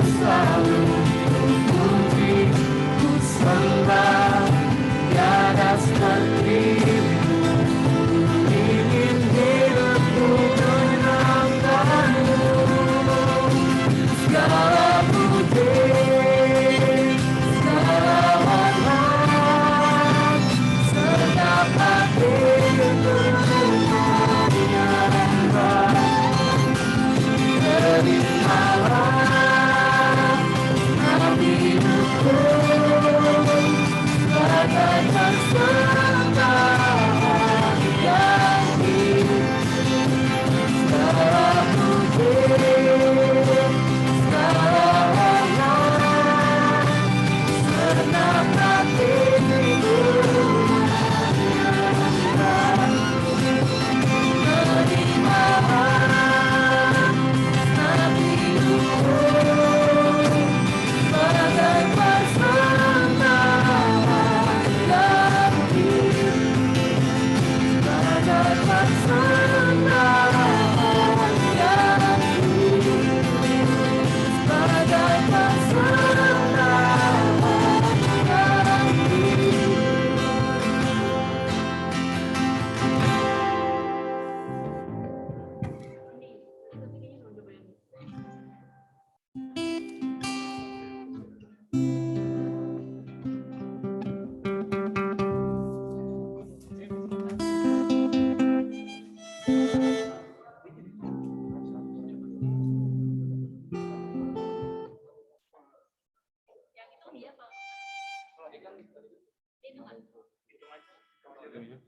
selalu puji ku sembah tiada seperti-Mu. Ingin hidupku menyenangkan-Mu. Segala puji, segala hormat, segenap hatiku menyembah. Terimalah nabi hidupku sebagai persembahan yang hidup. Segala puji, segala hormat, segenap hatiku menyembah. Terimalah nabi hidupku sebagai persembahan yang hidup. Sebagai persembahan yang hidup. Sebagai persembahan yang hidup.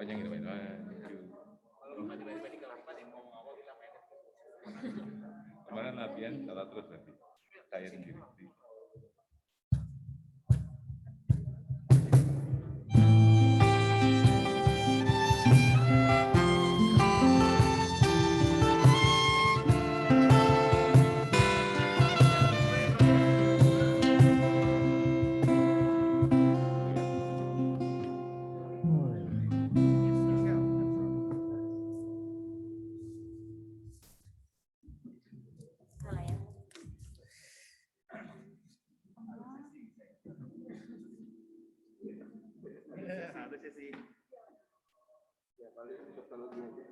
Panjangin main. Kemarin latihan salah terus nanti. Saya sendiri. Salah ya. Ada sesi. Ya paling teknologi aja.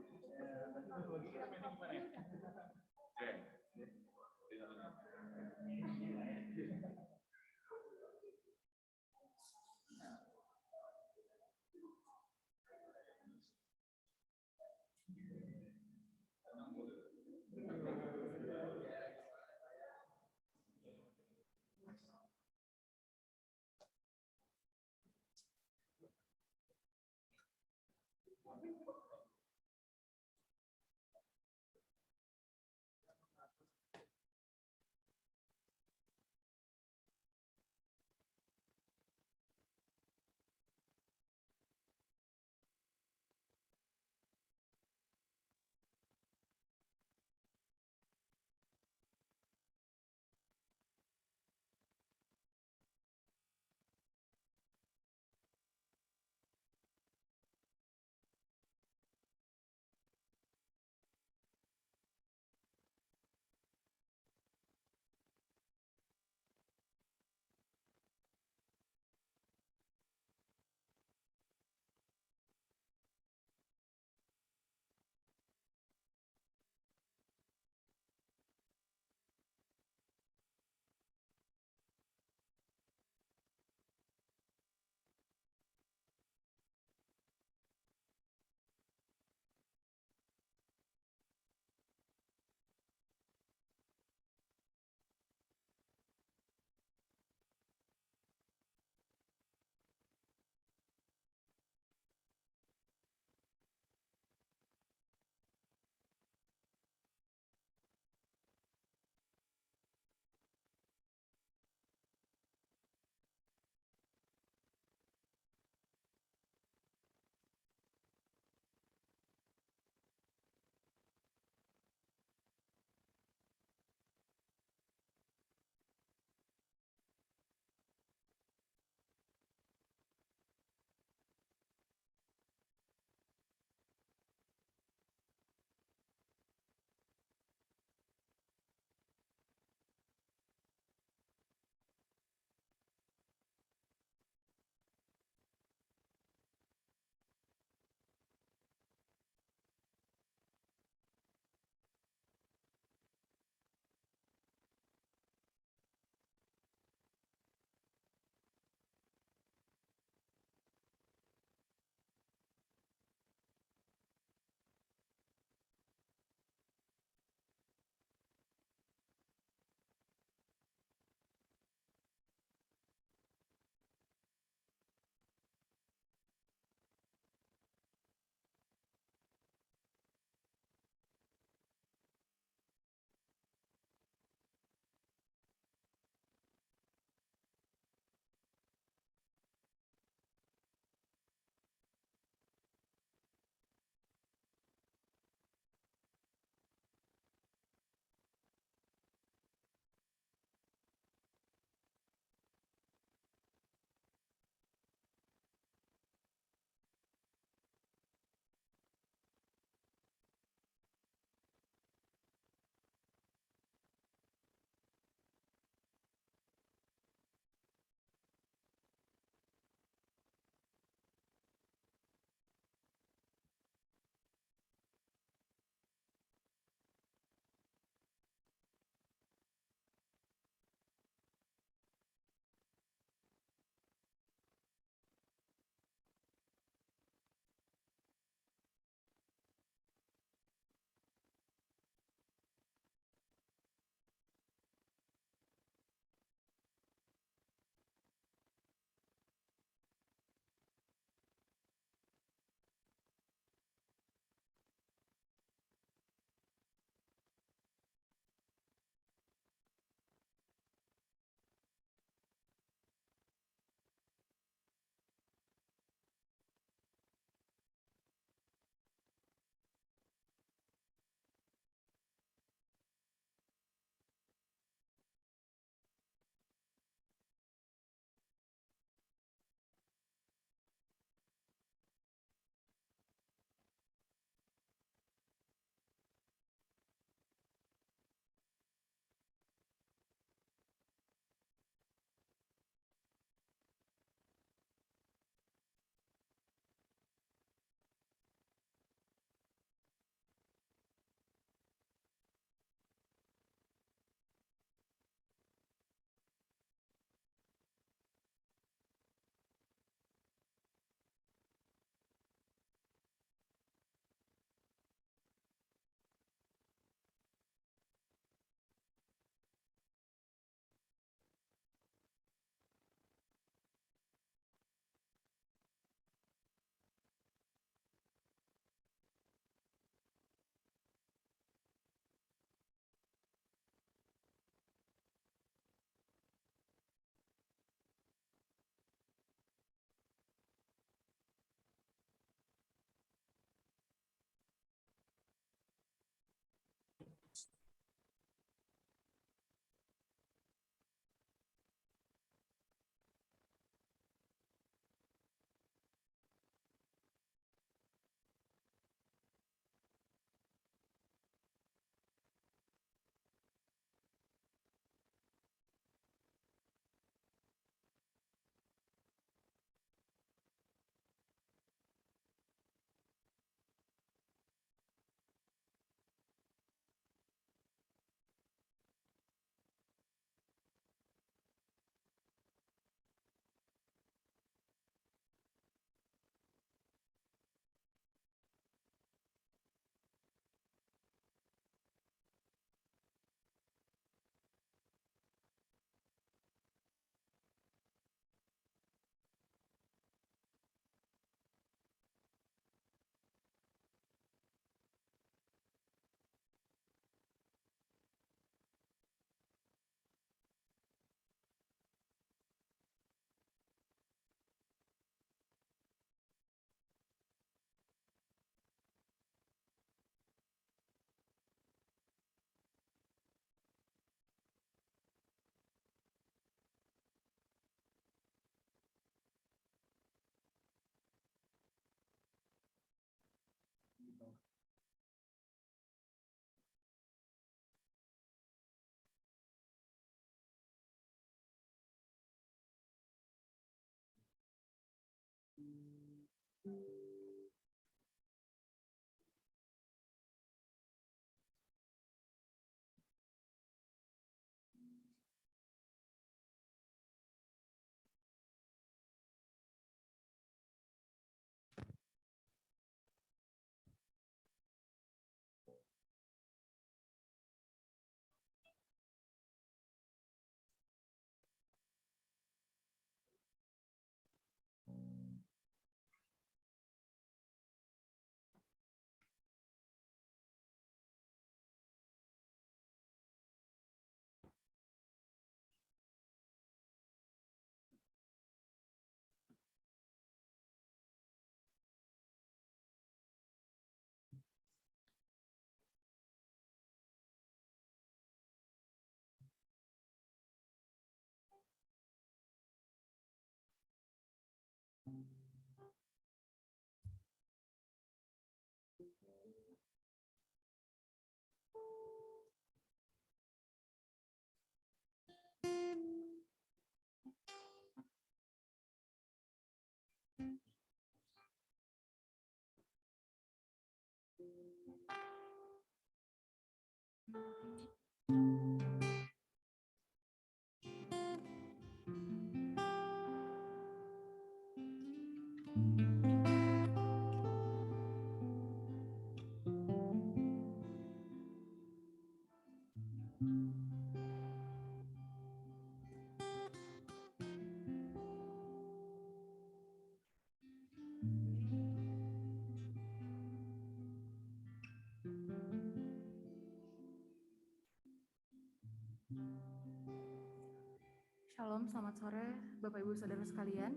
Shalom, selamat sore Bapak Ibu Saudara sekalian.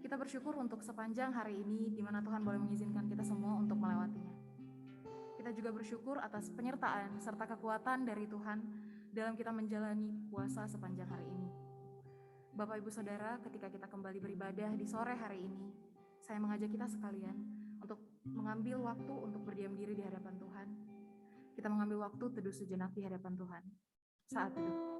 Kita bersyukur untuk sepanjang hari ini di mana Tuhan boleh mengizinkan kita semua untuk melewatinya. Kita juga bersyukur atas penyertaan serta kekuatan dari Tuhan dalam kita menjalani puasa sepanjang hari ini. Bapak Ibu Saudara, ketika kita kembali beribadah di sore hari ini, saya mengajak kita sekalian untuk mengambil waktu untuk berdiam diri di hadapan Tuhan. Kita mengambil waktu teduh sejenak di hadapan Tuhan. Saat teduh.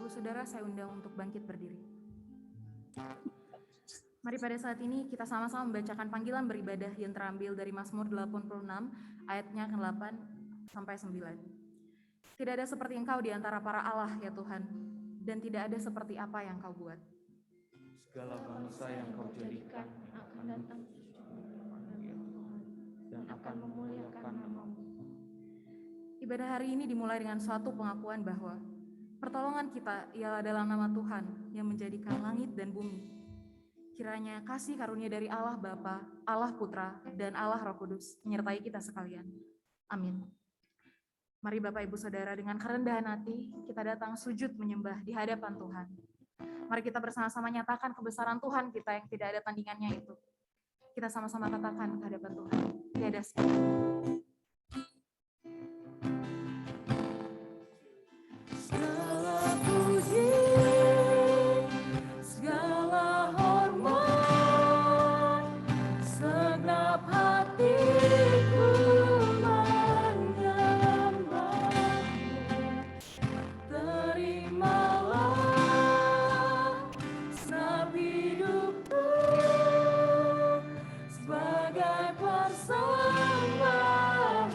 Saudara, saya undang untuk bangkit berdiri. Mari pada saat ini kita sama-sama membacakan panggilan beribadah yang terambil dari Mazmur 86 ayatnya ke-8 sampai 9. Tidak ada seperti Engkau di antara para Allah ya Tuhan, dan tidak ada seperti apa yang Kau buat. Segala bangsa yang Kau jadikan akan datang dan akan memuliakan nama-Mu. Ibadah hari ini dimulai dengan suatu pengakuan bahwa pertolongan kita ialah dalam nama Tuhan yang menjadikan langit dan bumi. Kiranya kasih karunia dari Allah Bapa, Allah Putra, dan Allah Roh Kudus menyertai kita sekalian. Amin. Mari Bapak Ibu Saudara, dengan kerendahan hati kita datang sujud menyembah di hadapan Tuhan. Mari kita bersama-sama nyatakan kebesaran Tuhan kita yang tidak ada tandingannya itu. Kita sama-sama katakan ke hadapan Tuhan. Tiada seperti Segala puji, segala hormat, segenap hatiku menyembah-Mu. Terimalah segenap hidupku sebagai persembahan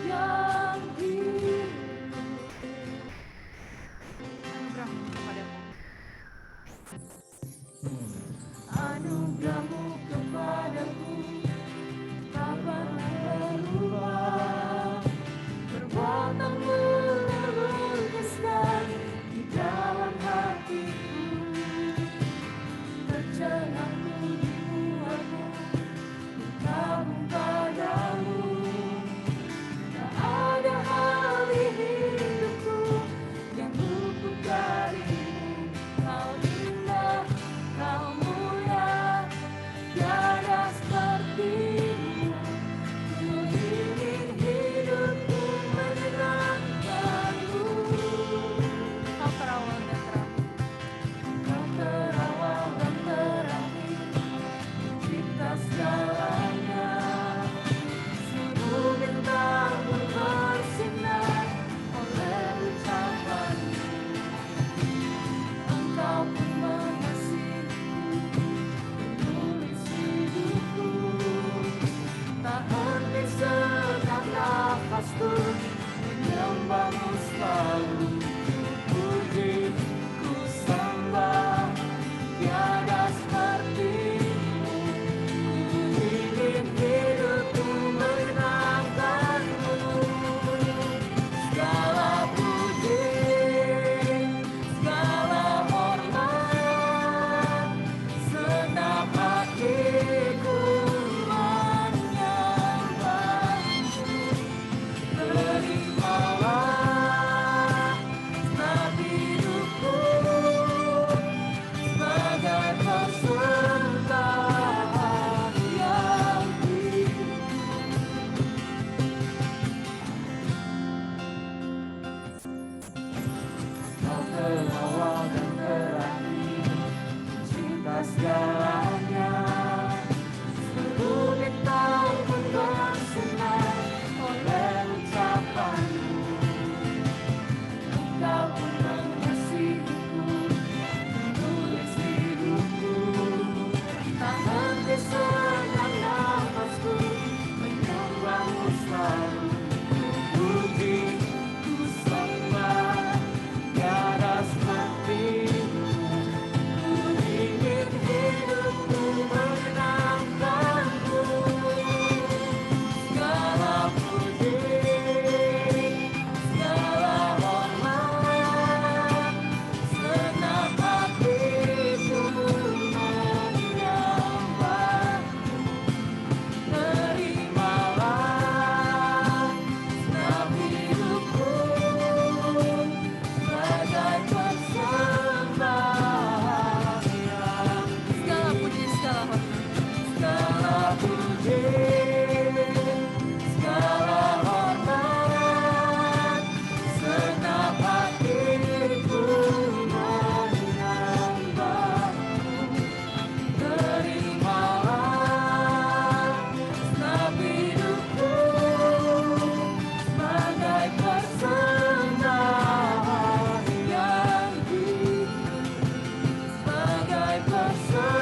yang hidup. Anugerah-Mu kepadaku tak pernah berubah. Perbuatan-Mu melukiskan di dalam hatiku. Tercengangku dibuatmu bergabung padamu. Tak ada hal di hidupku yang luput darimu. Kau indah, Kau mulia, awal dan terakhir, cinta segalanya. Seluruh bintang pun bersinar oleh ucapanmu. Engkau pun mengasihiku, menulis hidupku. Tak henti segenap nafasku, menyembahmu selalu. Puji, ku sembah, tiada sepertimu. Ku ingin hidupku mengenangkanmu. Segala puji, segala hormat, segenap hatiku menyembahmu. Terimalah segenap hidupku sebagai persembahan. Segala puji, segala hormat, segenap hatiku menyembahmu. Terimalah segenap hidupku sebagai persembahan yang hidup, sebagai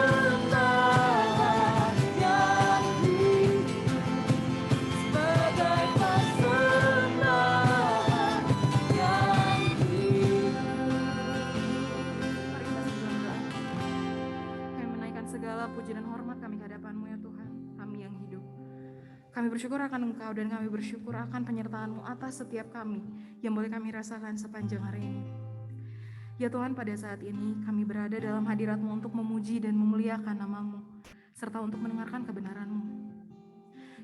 persembahan yang hidup, sebagai persembahan yang hidup. Mari kita sambil berdoa. Kami menaikkan segala puji dan hormat kami ke hadapan-Mu ya Tuhan, kami yang hidup. Kami bersyukur akan Engkau dan kami bersyukur akan penyertaan-Mu atas setiap kami yang boleh kami rasakan sepanjang hari ini. Ya Tuhan, pada saat ini kami berada dalam hadirat-Mu untuk memuji dan memuliakan nama-Mu, serta untuk mendengarkan kebenaran-Mu.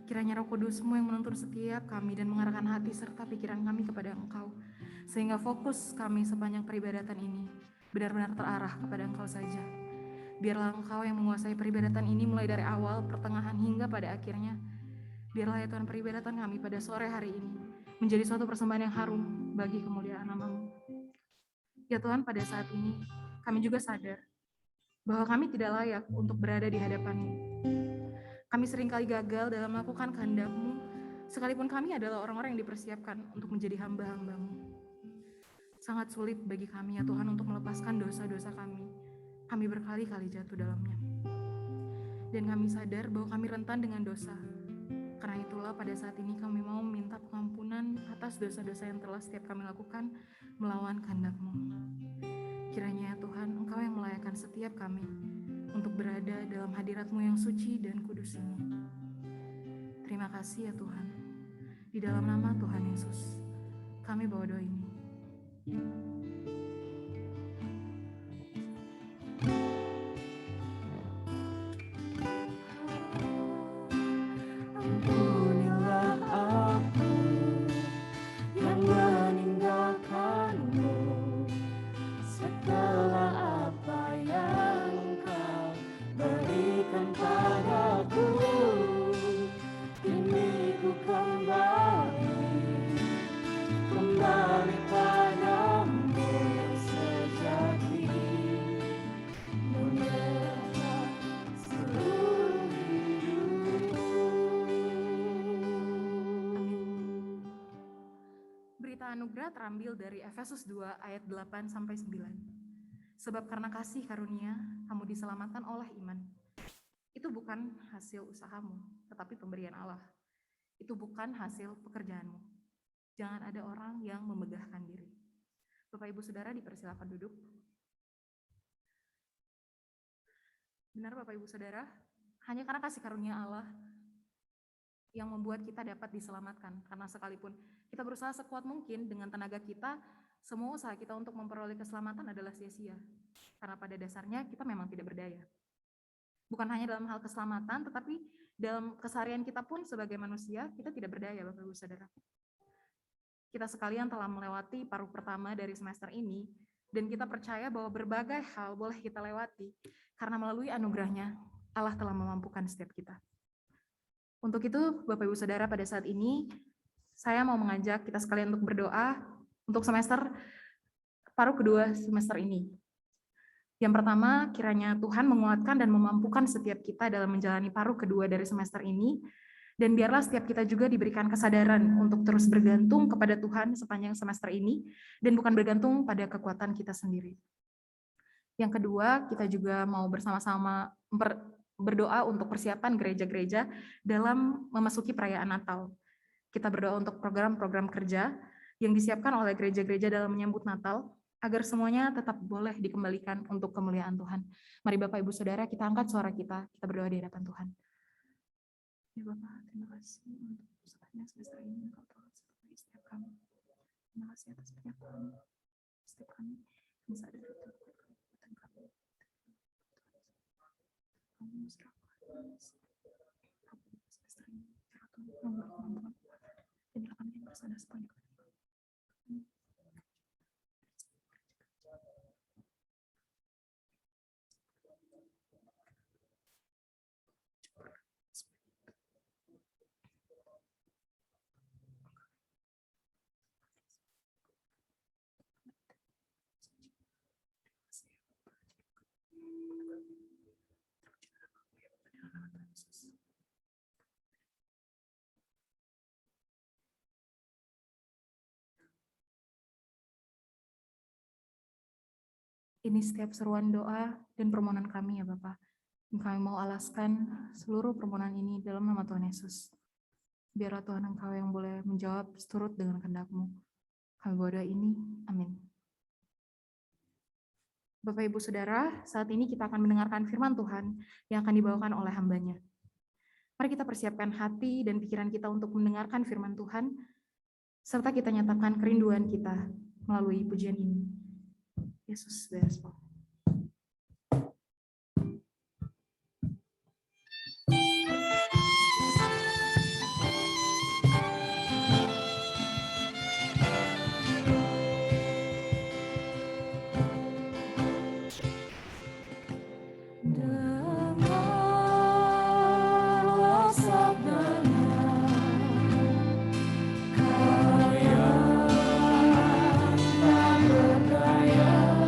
Kiranya Roh Kudus-Mu yang menuntun setiap kami dan mengarahkan hati serta pikiran kami kepada Engkau, sehingga fokus kami sepanjang peribadatan ini benar-benar terarah kepada Engkau saja. Biarlah Engkau yang menguasai peribadatan ini mulai dari awal, pertengahan, hingga pada akhirnya. Biarlah ya Tuhan peribadatan kami pada sore hari ini menjadi suatu persembahan yang harum bagi kemuliaan nama-Mu. Ya Tuhan, pada saat ini kami juga sadar bahwa kami tidak layak untuk berada di hadapan-Mu. Kami seringkali gagal dalam melakukan kehendak-Mu, sekalipun kami adalah orang-orang yang dipersiapkan untuk menjadi hamba-hamba-Mu. Sangat sulit bagi kami ya Tuhan untuk melepaskan dosa-dosa kami. Kami berkali-kali jatuh dalamnya. Dan kami sadar bahwa kami rentan dengan dosa. Karena itulah pada saat ini kami mau meminta pengampunan atas dosa-dosa yang telah setiap kami lakukan melawan kehendak-Mu. Kiranya ya Tuhan, Engkau yang melayakkan setiap kami untuk berada dalam hadirat-Mu yang suci dan kudus ini. Terima kasih ya Tuhan. Di dalam nama Tuhan Yesus, kami bawa doa ini. Ampunilah aku yang meninggalkanmu setelah apa yang Engkau berikan padaku. Kini ku kembali padamu yang sejati, menyerahkan seluruh hidupku. Berita anugerah terambil dari Efesus 2 ayat 8 sampai 9. Sebab karena kasih karunia kamu diselamatkan oleh iman. Itu bukan hasil usahamu, tetapi pemberian Allah. Itu bukan hasil pekerjaanmu. Jangan ada orang yang memegahkan diri. Bapak Ibu Saudara dipersilakan duduk. Benar Bapak Ibu Saudara, hanya karena kasih karunia Allah yang membuat kita dapat diselamatkan. Karena sekalipun kita berusaha sekuat mungkin dengan tenaga kita, semua usaha kita untuk memperoleh keselamatan adalah sia-sia. Karena pada dasarnya kita memang tidak berdaya. Bukan hanya dalam hal keselamatan, tetapi dalam keseharian kita pun sebagai manusia, kita tidak berdaya Bapak Ibu Saudara. Kita sekalian telah melewati paruh pertama dari semester ini, dan kita percaya bahwa berbagai hal boleh kita lewati, karena melalui anugerahnya, Allah telah memampukan setiap kita. Untuk itu, Bapak Ibu Saudara, pada saat ini, saya mau mengajak kita sekalian untuk berdoa untuk semester paruh kedua semester ini. Yang pertama, kiranya Tuhan menguatkan dan memampukan setiap kita dalam menjalani paruh kedua dari semester ini, dan biarlah setiap kita juga diberikan kesadaran untuk terus bergantung kepada Tuhan sepanjang semester ini, dan bukan bergantung pada kekuatan kita sendiri. Yang kedua, kita juga mau bersama-sama berdoa untuk persiapan gereja-gereja dalam memasuki perayaan Natal. Kita berdoa untuk program-program kerja yang disiapkan oleh gereja-gereja dalam menyambut Natal, agar semuanya tetap boleh dikembalikan untuk kemuliaan Tuhan. Mari Bapak Ibu Saudara, kita angkat suara kita berdoa di hadapan Tuhan. Ya Bapak, terima kasih untuk sepanjang semester ini Engkau telah sertai setiap kami. Terima kasih atas penyertaan setiap kami yang sadar itu kekuatan kami. Kami serahkan semester ini, ya Tuhan, memberi kemampuan dan kami yang bersadar sepanjang hari. Ini setiap seruan doa dan permohonan kami ya Bapak. Kami mau alaskan seluruh permohonan ini dalam nama Tuhan Yesus. Biarlah Tuhan Engkau yang boleh menjawab seturut dengan kehendak-Mu. Kami berdoa ini, amin. Bapak Ibu Saudara, saat ini kita akan mendengarkan firman Tuhan yang akan dibawakan oleh hamba-Nya. Mari kita persiapkan hati dan pikiran kita untuk mendengarkan firman Tuhan, serta kita nyatakan kerinduan kita melalui pujian ini. Yesus beres, Pak. Dengarlah sabdanya, Kau yang tak berdaya.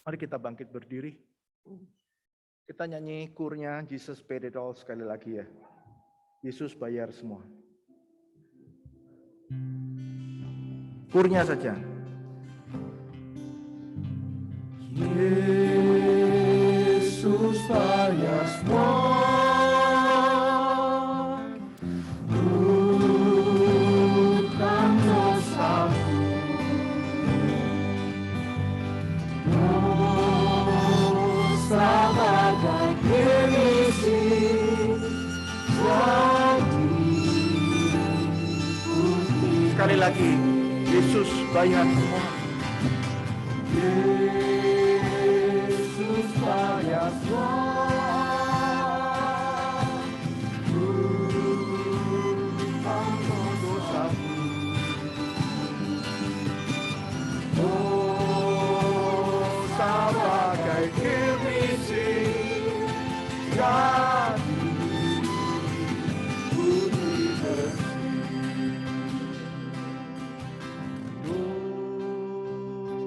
Mari kita bangkit berdiri. Kita nyanyi kurnya Jesus Paid It All sekali lagi ya. Yesus bayar semua. Kurnya saja. Yesus bayar semua, bukan dosamu. Dosa bagai permisi, jadi putih. Sekali lagi, Yesus bayar semua. Yesus bayar semua, bukan dosamu. Dosa bagai kirmisi, jadi putih bersih.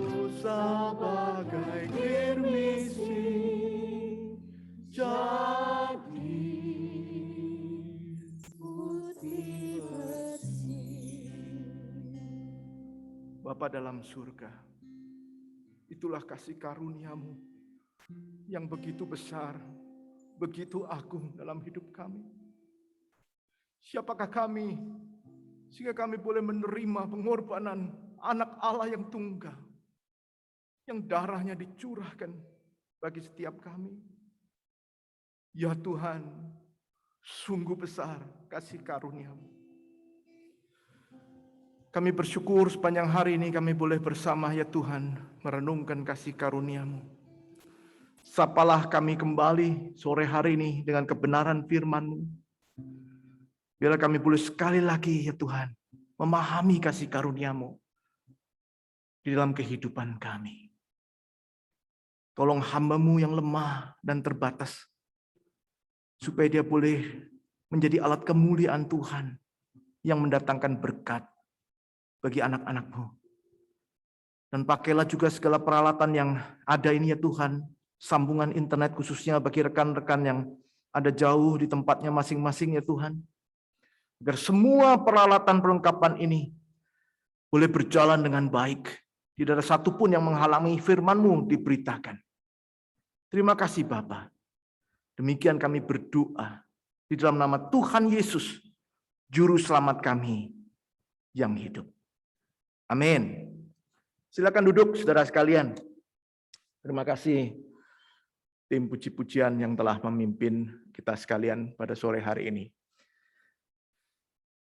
Dosa bagai kirmisi, jadi Putih bersih. Bapa dalam surga, itulah kasih karunia-Mu yang begitu besar, begitu agung dalam hidup kami. Siapakah kami sehingga kami boleh menerima pengorbanan anak Allah yang tunggal, yang darahnya dicurahkan bagi setiap kami. Ya Tuhan, sungguh besar kasih karunia-Mu. Kami bersyukur sepanjang hari ini kami boleh bersama ya Tuhan merenungkan kasih karunia-Mu. Sapalah kami kembali sore hari ini dengan kebenaran firman-Mu. Biarlah kami boleh sekali lagi ya Tuhan memahami kasih karunia-Mu di dalam kehidupan kami. Tolong hamba-Mu yang lemah dan terbatas, supaya dia boleh menjadi alat kemuliaan Tuhan yang mendatangkan berkat bagi anak-anak-Mu. Dan pakailah juga segala peralatan yang ada ini ya Tuhan, sambungan internet khususnya bagi rekan-rekan yang ada jauh di tempatnya masing-masing ya Tuhan. Agar semua peralatan perlengkapan ini boleh berjalan dengan baik. Tidak ada satupun yang menghalangi firman-Mu diberitakan. Terima kasih Bapa. Demikian kami berdoa di dalam nama Tuhan Yesus, Juru Selamat kami yang hidup. Amin. Silakan duduk saudara sekalian. Terima kasih tim puji-pujian yang telah memimpin kita sekalian pada sore hari ini.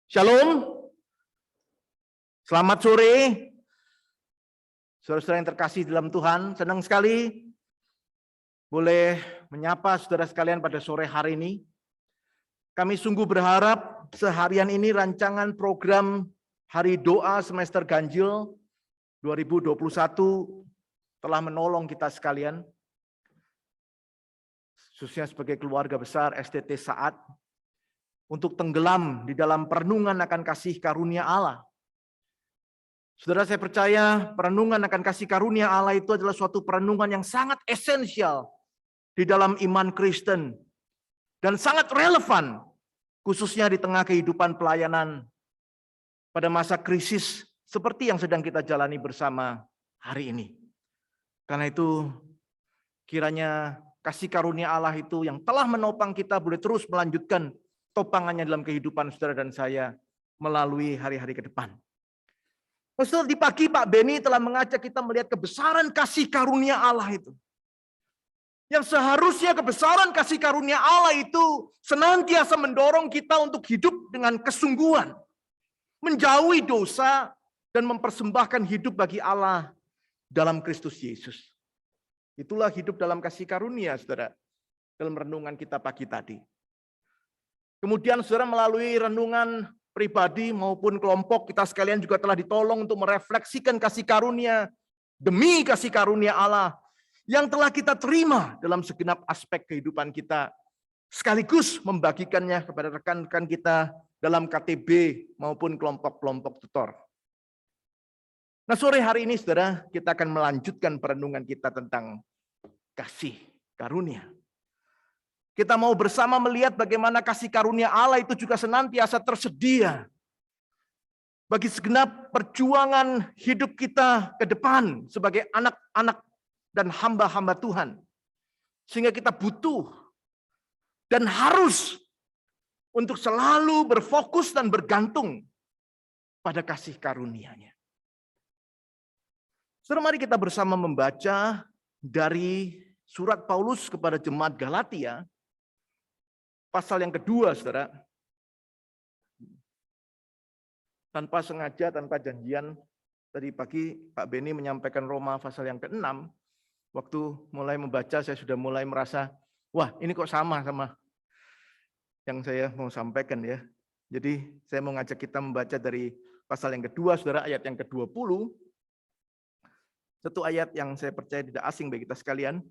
Shalom. Selamat sore. Saudara-saudara yang terkasih dalam Tuhan, senang sekali boleh menyapa saudara sekalian pada sore hari ini. Kami sungguh berharap seharian ini rancangan program Hari Doa Semester Ganjil 2021 telah menolong kita sekalian, khususnya sebagai keluarga besar STT Saat, untuk tenggelam di dalam perenungan akan kasih karunia Allah. Saudara, saya percaya perenungan akan kasih karunia Allah itu adalah suatu perenungan yang sangat esensial di dalam iman Kristen dan sangat relevan, khususnya di tengah kehidupan pelayanan pada masa krisis seperti yang sedang kita jalani bersama hari ini. Karena itu, kiranya kasih karunia Allah itu yang telah menopang kita boleh terus melanjutkan topangannya dalam kehidupan saudara dan saya melalui hari-hari ke depan. Saudara, di pagi Pak Beni telah mengajak kita melihat kebesaran kasih karunia Allah itu. Yang seharusnya kebesaran kasih karunia Allah itu senantiasa mendorong kita untuk hidup dengan kesungguhan, menjauhi dosa, dan mempersembahkan hidup bagi Allah dalam Kristus Yesus. Itulah hidup dalam kasih karunia, saudara, dalam renungan kita pagi tadi. Kemudian saudara, melalui renungan pribadi maupun kelompok, kita sekalian juga telah ditolong untuk merefleksikan kasih karunia demi kasih karunia Allah yang telah kita terima dalam segenap aspek kehidupan kita, sekaligus membagikannya kepada rekan-rekan kita dalam KTB maupun kelompok-kelompok tutor. Nah, sore hari ini saudara, kita akan melanjutkan perenungan kita tentang kasih karunia. Kita mau bersama melihat bagaimana kasih karunia Allah itu juga senantiasa tersedia bagi segenap perjuangan hidup kita ke depan sebagai anak-anak dan hamba-hamba Tuhan. Sehingga kita butuh dan harus untuk selalu berfokus dan bergantung pada kasih karunia-Nya. Saudara, mari kita bersama membaca dari surat Paulus kepada jemaat Galatia, pasal yang kedua, saudara. Tanpa sengaja, tanpa janjian, tadi pagi Pak Beni menyampaikan Roma pasal yang ke-6. Waktu mulai membaca, saya sudah mulai merasa, wah ini kok sama yang saya mau sampaikan ya. Jadi saya mau ngajak kita membaca dari pasal yang kedua, saudara, ayat yang ke-20. Satu ayat yang saya percaya tidak asing bagi kita sekalian.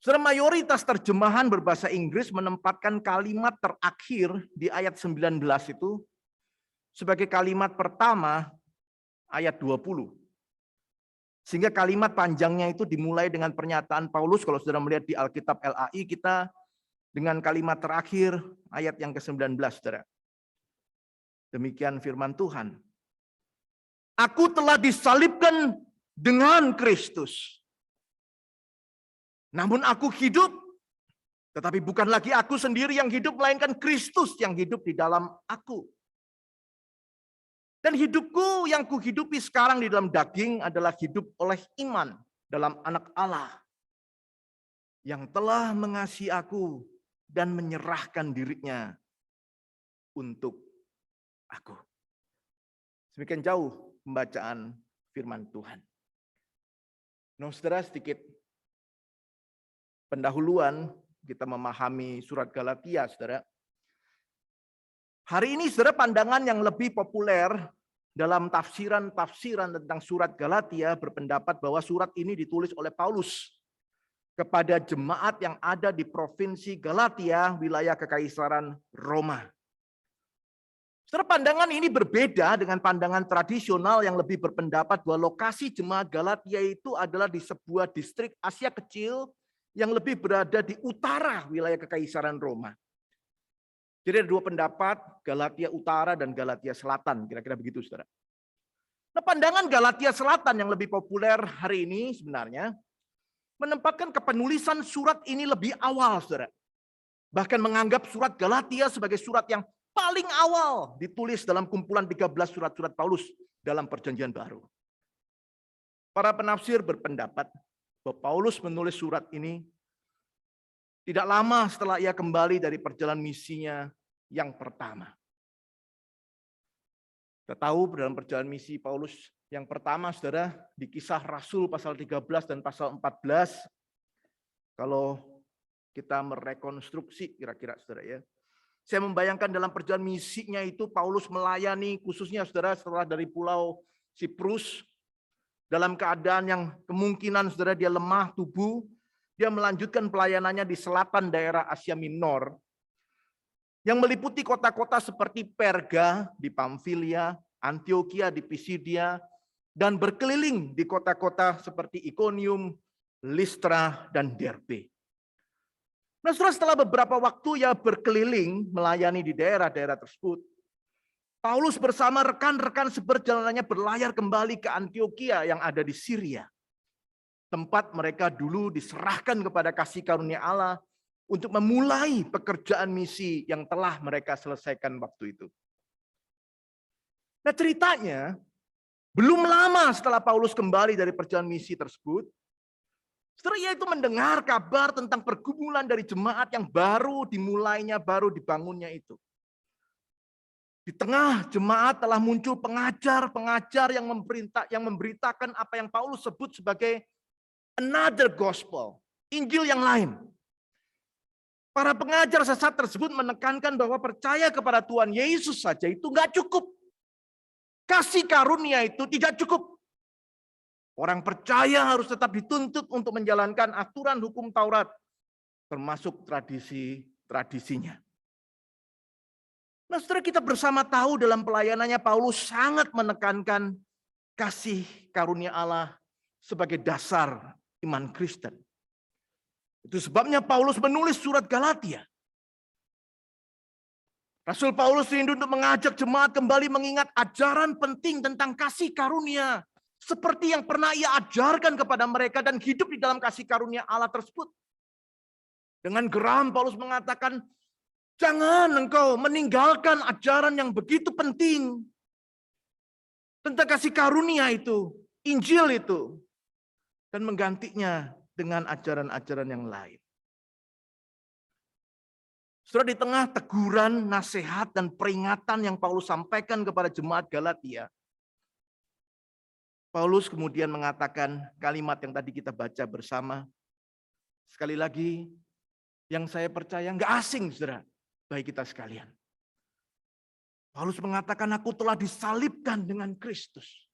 Saudara, mayoritas terjemahan berbahasa Inggris menempatkan kalimat terakhir di ayat 19 itu sebagai kalimat pertama ayat 20. Sehingga kalimat panjangnya itu dimulai dengan pernyataan Paulus, kalau saudara melihat di Alkitab LAI kita, dengan kalimat terakhir ayat yang ke-19, saudara. Demikian firman Tuhan. Aku telah disalibkan dengan Kristus. Namun aku hidup, tetapi bukan lagi aku sendiri yang hidup, melainkan Kristus yang hidup di dalam aku. Dan hidupku yang kuhidupi sekarang di dalam daging adalah hidup oleh iman dalam Anak Allah yang telah mengasihi aku dan menyerahkan dirinya untuk aku. Demikian jauh pembacaan firman Tuhan. Nah, saudara, sedikit pendahuluan kita memahami surat Galatia, saudara. Hari ini, saudara, pandangan yang lebih populer dalam tafsiran-tafsiran tentang surat Galatia berpendapat bahwa surat ini ditulis oleh Paulus kepada jemaat yang ada di provinsi Galatia, wilayah Kekaisaran Roma. Saudara, pandangan ini berbeda dengan pandangan tradisional yang lebih berpendapat bahwa lokasi jemaat Galatia itu adalah di sebuah distrik Asia Kecil yang lebih berada di utara wilayah Kekaisaran Roma. Jadi ada dua pendapat, Galatia Utara dan Galatia Selatan, kira-kira begitu, saudara. Nah, pandangan Galatia Selatan yang lebih populer hari ini sebenarnya menempatkan kepenulisan surat ini lebih awal, saudara. Bahkan menganggap surat Galatia sebagai surat yang paling awal ditulis dalam kumpulan 13 surat-surat Paulus dalam Perjanjian Baru. Para penafsir berpendapat bahwa Paulus menulis surat ini tidak lama setelah ia kembali dari perjalanan misinya yang pertama. Kita tahu dalam perjalanan misi Paulus yang pertama, saudara, di Kisah Rasul pasal 13 dan pasal 14, kalau kita merekonstruksi kira-kira, saudara ya. Saya membayangkan dalam perjalanan misinya itu Paulus melayani khususnya, saudara, setelah dari pulau Siprus, dalam keadaan yang kemungkinan, saudara, dia lemah tubuh. Dia melanjutkan pelayanannya di selatan daerah Asia Minor, yang meliputi kota-kota seperti Perga di Pamfilia, Antioquia di Pisidia, dan berkeliling di kota-kota seperti Iconium, Listra, dan Derbe. Nah, setelah beberapa waktu ia berkeliling melayani di daerah-daerah tersebut, Paulus bersama rekan-rekan seperjalanannya berlayar kembali ke Antioquia yang ada di Syria. Tempat mereka dulu diserahkan kepada kasih karunia Allah untuk memulai pekerjaan misi yang telah mereka selesaikan waktu itu. Nah, ceritanya belum lama setelah Paulus kembali dari perjalanan misi tersebut, setelah ia itu mendengar kabar tentang pergumulan dari jemaat yang baru dimulainya, baru dibangunnya itu. Di tengah jemaat telah muncul pengajar-pengajar yang memberitakan apa yang Paulus sebut sebagai another gospel, Injil yang lain. Para pengajar sesat tersebut menekankan bahwa percaya kepada Tuhan Yesus saja itu nggak cukup. Kasih karunia itu tidak cukup. Orang percaya harus tetap dituntut untuk menjalankan aturan hukum Taurat, termasuk tradisi-tradisinya. Nah, setelah kita bersama tahu dalam pelayanannya Paulus sangat menekankan kasih karunia Allah sebagai dasar iman Kristen. Itu sebabnya Paulus menulis surat Galatia. Rasul Paulus rindu untuk mengajak jemaat kembali mengingat ajaran penting tentang kasih karunia. Seperti yang pernah ia ajarkan kepada mereka dan hidup di dalam kasih karunia Allah tersebut. Dengan geram Paulus mengatakan, jangan engkau meninggalkan ajaran yang begitu penting tentang kasih karunia itu, Injil itu, dan menggantinya dengan ajaran-ajaran yang lain. Saudara, di tengah teguran, nasihat, dan peringatan yang Paulus sampaikan kepada jemaat Galatia, Paulus kemudian mengatakan kalimat yang tadi kita baca bersama. Sekali lagi, yang saya percaya nggak asing, saudara, bagi kita sekalian. Paulus mengatakan, aku telah disalibkan dengan Kristus.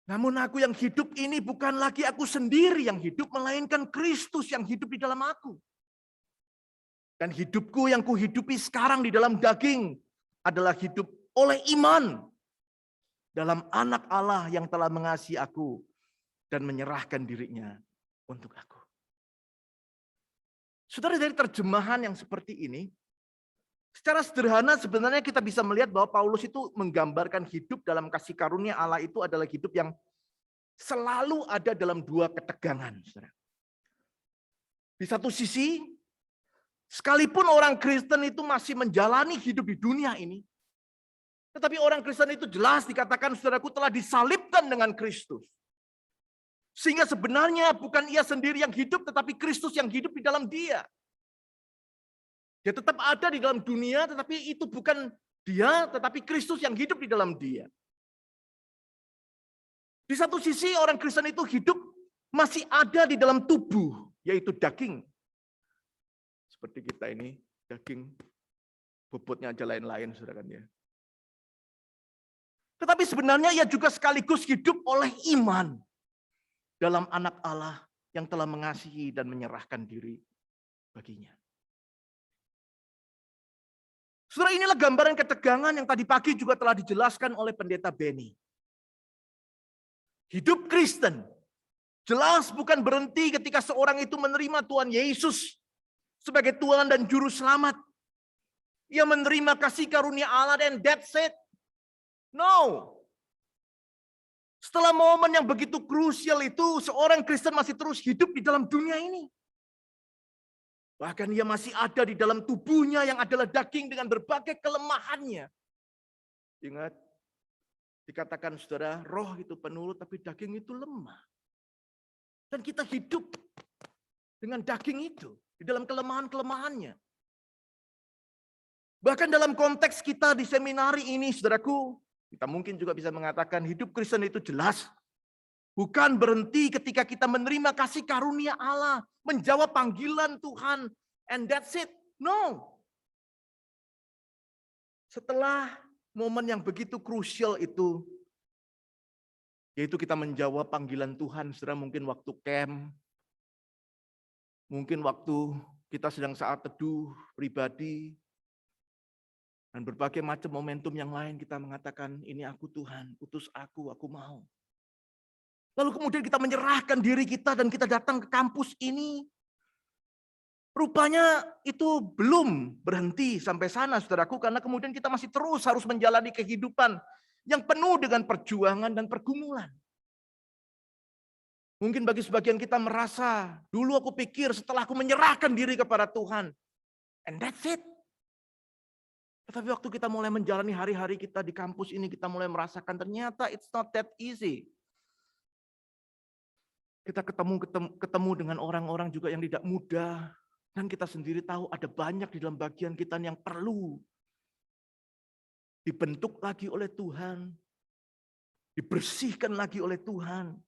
Namun aku yang hidup ini bukan lagi aku sendiri yang hidup, melainkan Kristus yang hidup di dalam aku. Dan hidupku yang kuhidupi sekarang di dalam daging adalah hidup oleh iman dalam anak Allah yang telah mengasihi aku dan menyerahkan dirinya untuk aku. Saudara, dari terjemahan yang seperti ini, secara sederhana sebenarnya kita bisa melihat bahwa Paulus itu menggambarkan hidup dalam kasih karunia Allah itu adalah hidup yang selalu ada dalam dua ketegangan. Saudara. Di satu sisi, sekalipun orang Kristen itu masih menjalani hidup di dunia ini, tetapi orang Kristen itu jelas dikatakan, saudaraku, telah disalibkan dengan Kristus. Sehingga sebenarnya bukan ia sendiri yang hidup, tetapi Kristus yang hidup di dalam dia. Dia tetap ada di dalam dunia, tetapi itu bukan dia, tetapi Kristus yang hidup di dalam dia. Di satu sisi orang Kristen itu hidup masih ada di dalam tubuh, yaitu daging. Seperti kita ini, daging, bobotnya aja lain-lain, saudara kan ya. Tetapi sebenarnya ia juga sekaligus hidup oleh iman dalam anak Allah yang telah mengasihi dan menyerahkan diri baginya. Saudara, inilah gambaran ketegangan yang tadi pagi juga telah dijelaskan oleh pendeta Benny. Hidup Kristen jelas bukan berhenti ketika seorang itu menerima Tuhan Yesus sebagai Tuhan dan Juru Selamat. Ia menerima kasih karunia Allah dan that's it. No. Setelah momen yang begitu krusial itu, seorang Kristen masih terus hidup di dalam dunia ini. Bahkan ia masih ada di dalam tubuhnya yang adalah daging dengan berbagai kelemahannya. Ingat, dikatakan saudara, roh itu penurut tapi daging itu lemah. Dan kita hidup dengan daging itu, di dalam kelemahan-kelemahannya. Bahkan dalam konteks kita di seminari ini, saudaraku, kita mungkin juga bisa mengatakan hidup Kristen itu jelas. Bukan berhenti ketika kita menerima kasih karunia Allah. Menjawab panggilan Tuhan. And that's it. No. Setelah momen yang begitu krusial itu. Yaitu kita menjawab panggilan Tuhan. Saudara, mungkin waktu camp. Mungkin waktu kita sedang saat teduh pribadi. Dan berbagai macam momentum yang lain kita mengatakan, ini aku Tuhan, utus aku mau. Lalu kemudian kita menyerahkan diri kita dan kita datang ke kampus ini. Rupanya itu belum berhenti sampai sana, saudaraku, karena kemudian kita masih terus harus menjalani kehidupan yang penuh dengan perjuangan dan pergumulan. Mungkin bagi sebagian kita merasa, dulu aku pikir setelah aku menyerahkan diri kepada Tuhan, and that's it. Tetapi waktu kita mulai menjalani hari-hari kita di kampus ini, kita mulai merasakan ternyata it's not that easy. Kita ketemu dengan orang-orang juga yang tidak mudah. Dan kita sendiri tahu ada banyak di dalam bagian kita yang perlu dibentuk lagi oleh Tuhan. Dibersihkan lagi oleh Tuhan.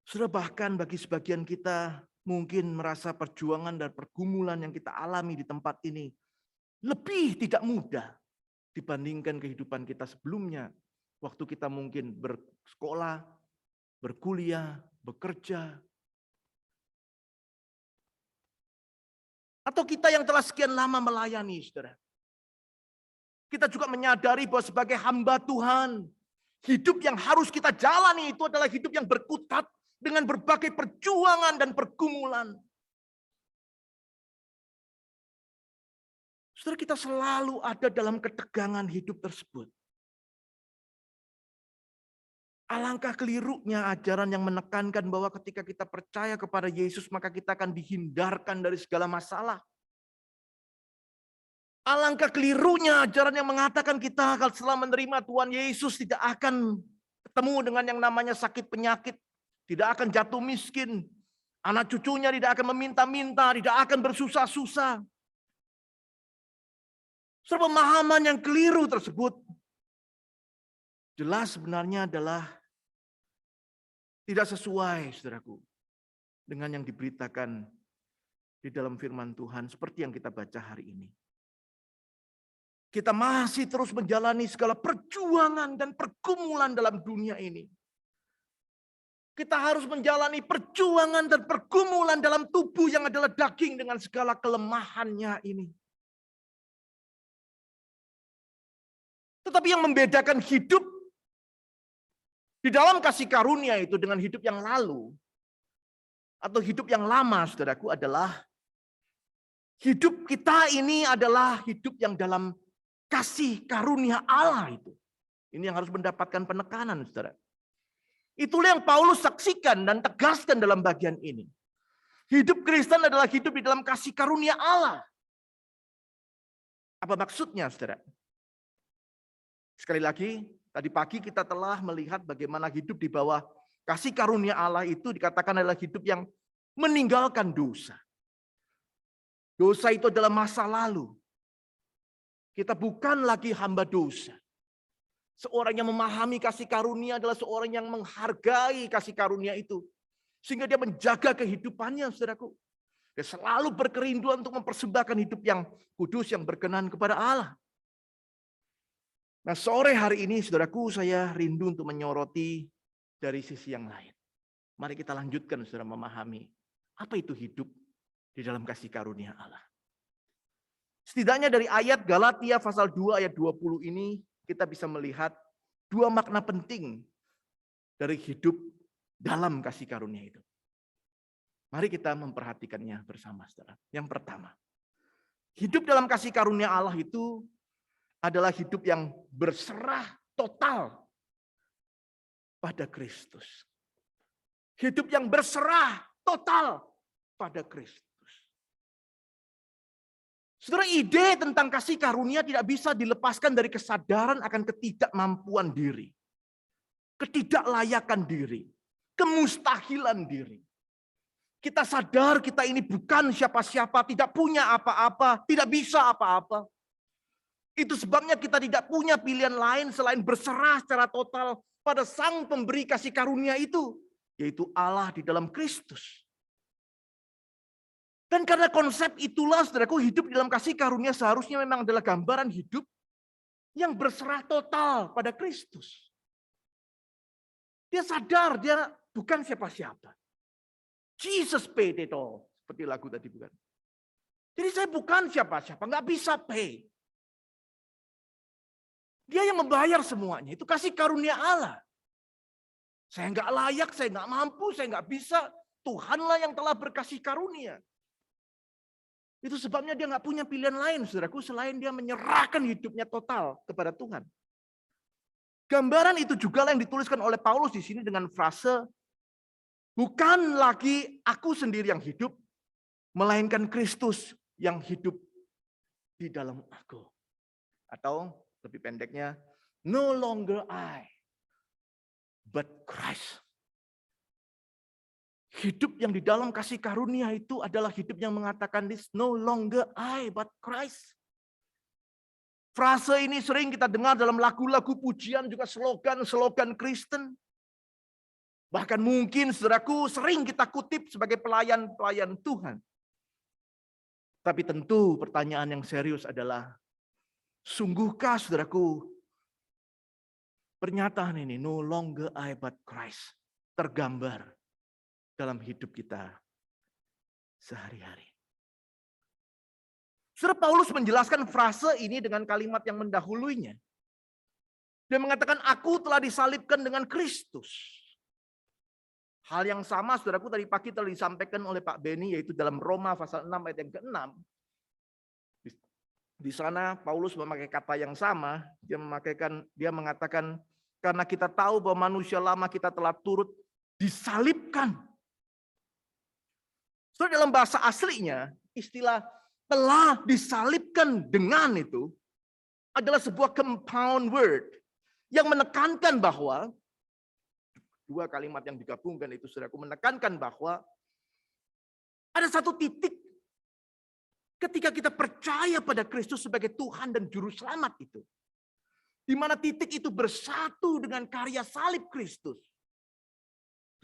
Sudah bahkan bagi sebagian kita mungkin merasa perjuangan dan pergumulan yang kita alami di tempat ini lebih tidak mudah dibandingkan kehidupan kita sebelumnya. Waktu kita mungkin bersekolah, berkuliah, bekerja. Atau kita yang telah sekian lama melayani, saudara. Kita juga menyadari bahwa sebagai hamba Tuhan, hidup yang harus kita jalani itu adalah hidup yang berkutat dengan berbagai perjuangan dan pergumulan. Saudara, kita selalu ada dalam ketegangan hidup tersebut. Alangkah kelirunya ajaran yang menekankan bahwa ketika kita percaya kepada Yesus, maka kita akan dihindarkan dari segala masalah. Alangkah kelirunya ajaran yang mengatakan kita kalau setelah menerima Tuhan Yesus tidak akan ketemu dengan yang namanya sakit penyakit, tidak akan jatuh miskin, anak cucunya tidak akan meminta-minta, tidak akan bersusah-susah. Pemahaman yang keliru tersebut jelas sebenarnya adalah tidak sesuai, saudaraku, dengan yang diberitakan di dalam firman Tuhan seperti yang kita baca hari ini. Kita masih terus menjalani segala perjuangan dan pergumulan dalam dunia ini. Kita harus menjalani perjuangan dan pergumulan dalam tubuh yang adalah daging dengan segala kelemahannya ini. Tetapi yang membedakan hidup di dalam kasih karunia itu dengan hidup yang lalu atau hidup yang lama, saudaraku, adalah hidup kita ini adalah hidup yang dalam kasih karunia Allah itu. Ini yang harus mendapatkan penekanan, saudara. Itulah yang Paulus saksikan dan tegaskan dalam bagian ini. Hidup Kristen adalah hidup di dalam kasih karunia Allah. Apa maksudnya, saudara? Sekali lagi, tadi pagi kita telah melihat bagaimana hidup di bawah kasih karunia Allah itu dikatakan adalah hidup yang meninggalkan dosa. Dosa itu adalah masa lalu. Kita bukan lagi hamba dosa. Seorang yang memahami kasih karunia adalah seorang yang menghargai kasih karunia itu. Sehingga dia menjaga kehidupannya, saudaraku. Dia selalu berkerinduan untuk mempersembahkan hidup yang kudus, yang berkenan kepada Allah. Nah, sore hari ini, saudaraku, saya rindu untuk menyoroti dari sisi yang lain. Mari kita lanjutkan, saudara, memahami apa itu hidup di dalam kasih karunia Allah. Setidaknya dari ayat Galatia pasal 2 ayat 20 ini, kita bisa melihat dua makna penting dari hidup dalam kasih karunia itu. Mari kita memperhatikannya bersama, saudara. Yang pertama, hidup dalam kasih karunia Allah itu adalah hidup yang berserah total pada Kristus. Hidup yang berserah total pada Kristus. Saudara, ide tentang kasih karunia tidak bisa dilepaskan dari kesadaran akan ketidakmampuan diri. Ketidaklayakan diri. Kemustahilan diri. Kita sadar kita ini bukan siapa-siapa, tidak punya apa-apa, tidak bisa apa-apa. Itu sebabnya kita tidak punya pilihan lain selain berserah secara total pada Sang Pemberi kasih karunia itu, yaitu Allah di dalam Kristus. Dan karena konsep itulah, saudaraku, hidup di dalam kasih karunia seharusnya memang adalah gambaran hidup yang berserah total pada Kristus. Dia sadar dia bukan siapa-siapa. Jesus paid it all, seperti lagu tadi, bukan? Jadi saya bukan siapa-siapa, nggak bisa pay. Dia yang membayar semuanya. Itu kasih karunia Allah. Saya nggak layak, saya nggak mampu, saya nggak bisa. Tuhanlah yang telah berkasih karunia. Itu sebabnya dia nggak punya pilihan lain, saudaraku, selain dia menyerahkan hidupnya total kepada Tuhan. Gambaran itu juga yang dituliskan oleh Paulus di sini dengan frase, bukan lagi aku sendiri yang hidup, melainkan Kristus yang hidup di dalam aku. Atau lebih pendeknya, no longer I, but Christ. Hidup yang di dalam kasih karunia itu adalah hidup yang mengatakan this no longer I, but Christ. Frase ini sering kita dengar dalam lagu-lagu pujian, juga slogan-slogan Kristen. Bahkan mungkin, saudaraku, sering kita kutip sebagai pelayan-pelayan Tuhan. Tapi tentu pertanyaan yang serius adalah, sungguhkah, saudaraku, pernyataan ini, no longer I but Christ, tergambar dalam hidup kita sehari-hari? Saudara, Paulus menjelaskan frase ini dengan kalimat yang mendahuluinya. Dia mengatakan, aku telah disalibkan dengan Kristus. Hal yang sama, saudaraku, tadi pagi telah disampaikan oleh Pak Beni, yaitu dalam Roma pasal 6 ayat yang ke-6. Di sana Paulus memakai kata yang sama, dia mengatakan, karena kita tahu bahwa manusia lama kita telah turut disalibkan. Saudara, dalam bahasa aslinya, istilah telah disalibkan dengan itu adalah sebuah compound word yang menekankan bahwa dua kalimat yang digabungkan itu, saudaraku, menekankan bahwa ada satu titik ketika kita percaya pada Kristus sebagai Tuhan dan Juru Selamat itu, di mana titik itu bersatu dengan karya salib Kristus.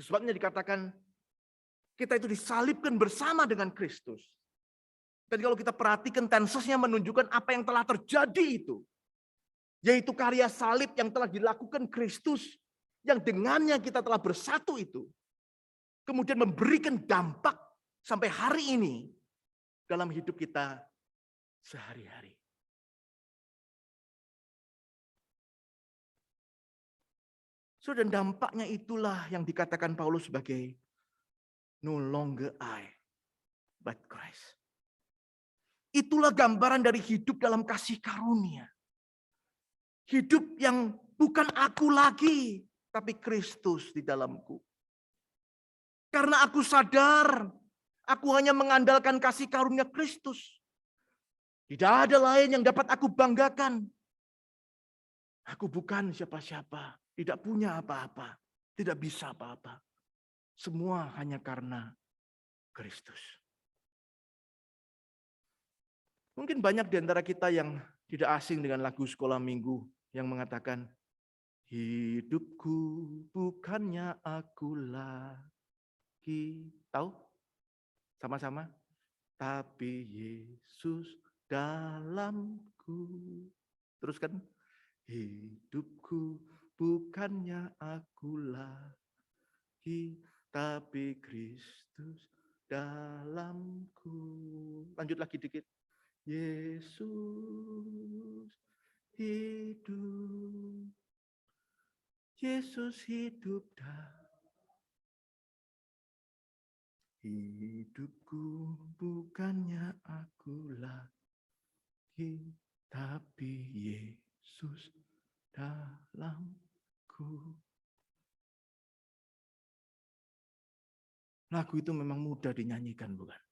Sebabnya dikatakan kita itu disalibkan bersama dengan Kristus. Dan kalau kita perhatikan tensesnya menunjukkan apa yang telah terjadi itu. Yaitu karya salib yang telah dilakukan Kristus. Yang dengannya kita telah bersatu itu. Kemudian memberikan dampak sampai hari ini. Dalam hidup kita sehari-hari. So, dan dampaknya itulah yang dikatakan Paulus sebagai no longer I, but Christ. Itulah gambaran dari hidup dalam kasih karunia. Hidup yang bukan aku lagi, tapi Kristus di dalamku. Karena aku sadar, aku hanya mengandalkan kasih karunia Kristus. Tidak ada lain yang dapat aku banggakan. Aku bukan siapa-siapa, tidak punya apa-apa, tidak bisa apa-apa. Semua hanya karena Kristus. Mungkin banyak di antara kita yang tidak asing dengan lagu sekolah minggu yang mengatakan, hidupku bukannya aku lagi. Tahu? Sama-sama. Tapi Yesus dalamku. Teruskan. Hidupku bukannya aku lagi, tapi Kristus dalamku. Lanjut lagi dikit. Yesus hidup. Yesus hidup hidupku bukannya aku lagi, tapi Yesus dalamku. Lagu itu memang mudah dinyanyikan, bukan?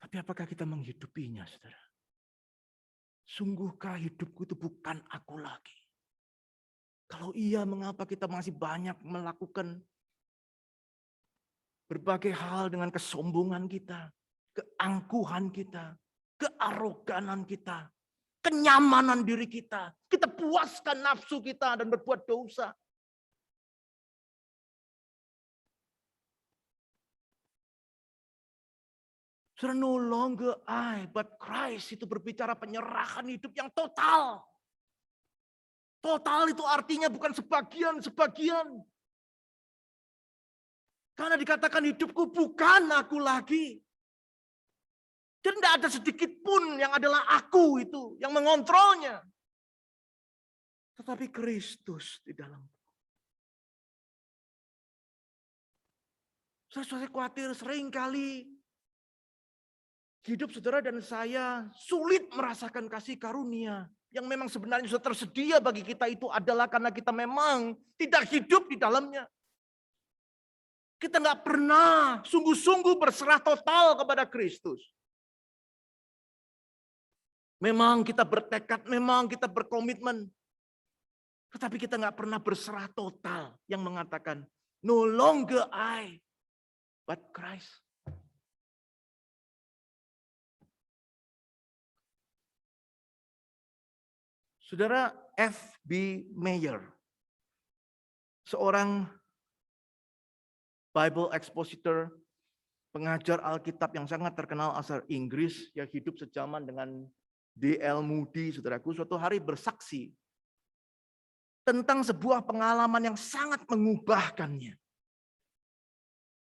Tapi apakah kita menghidupinya, saudara? Sungguhkah hidupku itu bukan aku lagi? Kalau iya, mengapa kita masih banyak melakukan berbagai hal dengan kesombongan kita, keangkuhan kita, kearoganan kita, kenyamanan diri kita. Kita puaskan nafsu kita dan berbuat dosa. Saudara, no longer I, but Christ itu berbicara penyerahan hidup yang total. Total itu artinya bukan sebagian-sebagian. Karena dikatakan hidupku bukan aku lagi. Dan tidak ada sedikit pun yang adalah aku itu, yang mengontrolnya. Tetapi Kristus di dalamku. Saya khawatir seringkali hidup saudara dan saya sulit merasakan kasih karunia. Yang memang sebenarnya sudah tersedia bagi kita itu adalah karena kita memang tidak hidup di dalamnya. Kita nggak pernah sungguh-sungguh berserah total kepada Kristus. Memang kita bertekad, memang kita berkomitmen. Tetapi kita nggak pernah berserah total yang mengatakan, no longer I, but Christ. Saudara F.B. Meyer, seorang Bible expositor, pengajar Alkitab yang sangat terkenal asal Inggris, yang hidup sejaman dengan D.L. Moody, saudaraku, suatu hari bersaksi tentang sebuah pengalaman yang sangat mengubahkannya.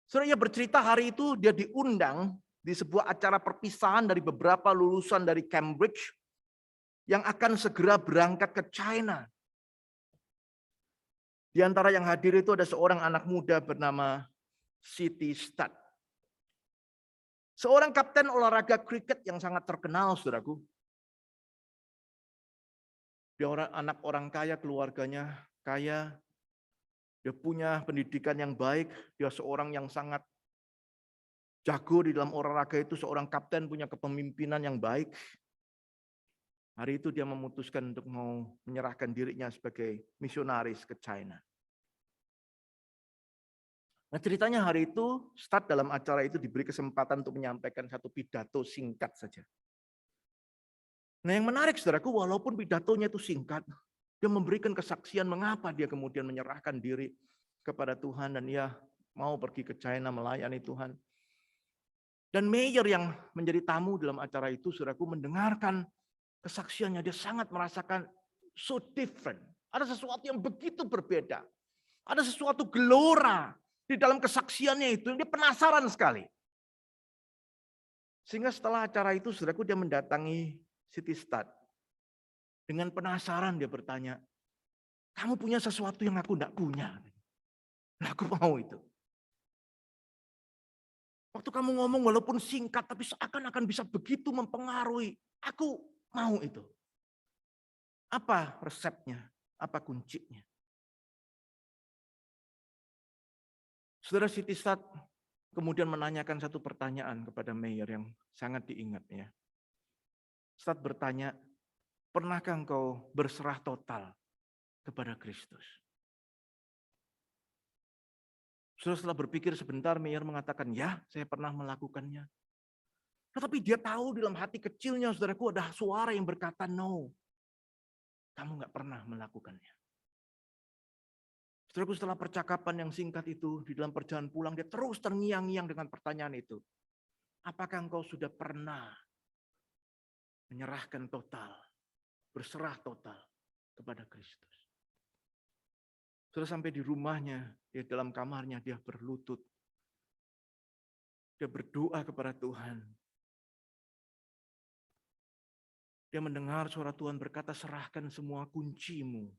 Saudara, ia bercerita hari itu dia diundang di sebuah acara perpisahan dari beberapa lulusan dari Cambridge yang akan segera berangkat ke China. Di antara yang hadir itu ada seorang anak muda bernama Siti Stat. Seorang kapten olahraga kriket yang sangat terkenal, saudaraku. Dia anak orang kaya, keluarganya kaya. Dia punya pendidikan yang baik. Dia seorang yang sangat jago di dalam olahraga itu, seorang kapten punya kepemimpinan yang baik. Hari itu dia memutuskan untuk mau menyerahkan dirinya sebagai misionaris ke China. Nah, ceritanya hari itu, Stat dalam acara itu diberi kesempatan untuk menyampaikan satu pidato singkat saja. Nah, yang menarik saudaraku, walaupun pidatonya itu singkat, dia memberikan kesaksian mengapa dia kemudian menyerahkan diri kepada Tuhan dan dia mau pergi ke China melayani Tuhan. Dan mayor yang menjadi tamu dalam acara itu, saudaraku, mendengarkan kesaksiannya, dia sangat merasakan so different. Ada sesuatu yang begitu berbeda. Ada sesuatu gelora di dalam kesaksiannya itu, dia penasaran sekali. Sehingga setelah acara itu, saudaraku, dia mendatangi Siti Stat. Dengan penasaran dia bertanya, kamu punya sesuatu yang aku enggak punya. Nah, aku mau itu. Waktu kamu ngomong walaupun singkat, tapi seakan-akan bisa begitu mempengaruhi. Aku mau itu. Apa resepnya? Apa kuncinya? Saudara Siti Stat kemudian menanyakan satu pertanyaan kepada mayor yang sangat diingatnya. Stat bertanya, pernahkah engkau berserah total kepada Kristus? Setelah berpikir sebentar, mayor mengatakan, ya, saya pernah melakukannya. Tetapi dia tahu di dalam hati kecilnya, saudaraku, ada suara yang berkata, no, kamu nggak pernah melakukannya. Saudaraku, setelah percakapan yang singkat itu, di dalam perjalanan pulang, dia terus terngiang-ngiang dengan pertanyaan itu. Apakah engkau sudah pernah menyerahkan total, berserah total kepada Kristus? Sudah sampai di rumahnya, di dalam kamarnya, dia berlutut. Dia berdoa kepada Tuhan. Dia mendengar suara Tuhan berkata, serahkan semua kuncimu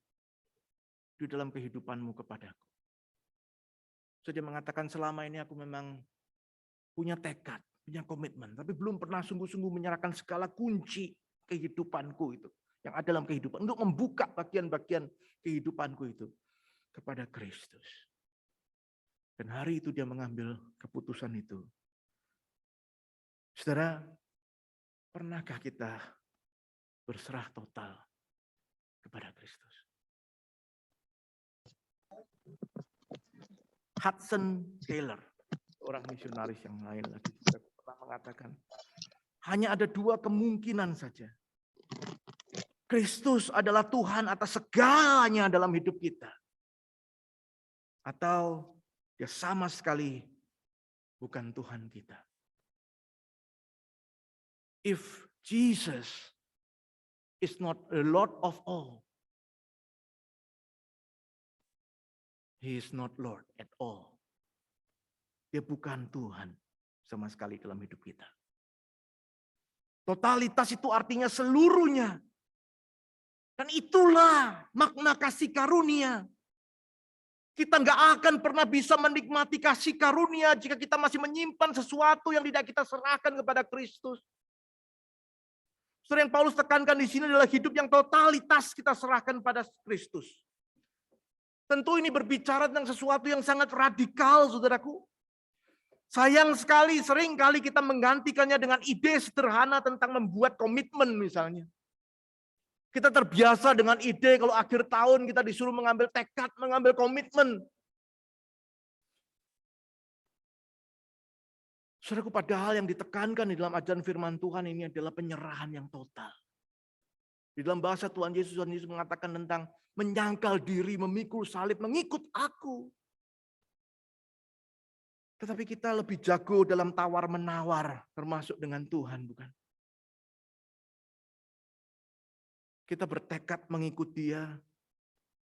di dalam kehidupanmu kepadaku. So, dia mengatakan, selama ini aku memang punya tekad, punya komitmen, tapi belum pernah sungguh-sungguh menyerahkan segala kunci kehidupanku itu, yang ada dalam kehidupan, untuk membuka bagian-bagian kehidupanku itu kepada Kristus. Dan hari itu dia mengambil keputusan itu. Saudara, pernahkah kita berserah total kepada Kristus? Hudson Taylor, orang misionaris yang lain lagi, pernah mengatakan, hanya ada dua kemungkinan saja. Kristus adalah Tuhan atas segalanya dalam hidup kita. Atau dia sama sekali bukan Tuhan kita. If Jesus is not the Lord of all, He is not Lord at all. Dia bukan Tuhan sama sekali dalam hidup kita. Totalitas itu artinya seluruhnya. Dan itulah makna kasih karunia. Kita nggak akan pernah bisa menikmati kasih karunia jika kita masih menyimpan sesuatu yang tidak kita serahkan kepada Kristus. Saudara, yang Paulus tekankan di sini adalah hidup yang totalitas kita serahkan pada Kristus. Tentu ini berbicara tentang sesuatu yang sangat radikal, saudaraku. Sayang sekali, sering kali kita menggantikannya dengan ide sederhana tentang membuat komitmen misalnya. Kita terbiasa dengan ide kalau akhir tahun kita disuruh mengambil tekad, mengambil komitmen. Saudaraku, padahal yang ditekankan di dalam ajaran firman Tuhan ini adalah penyerahan yang total. Di dalam bahasa Tuhan Yesus mengatakan tentang menyangkal diri, memikul salib, mengikut aku. Tetapi kita lebih jago dalam tawar-menawar, termasuk dengan Tuhan, bukan? Kita bertekad mengikut Dia,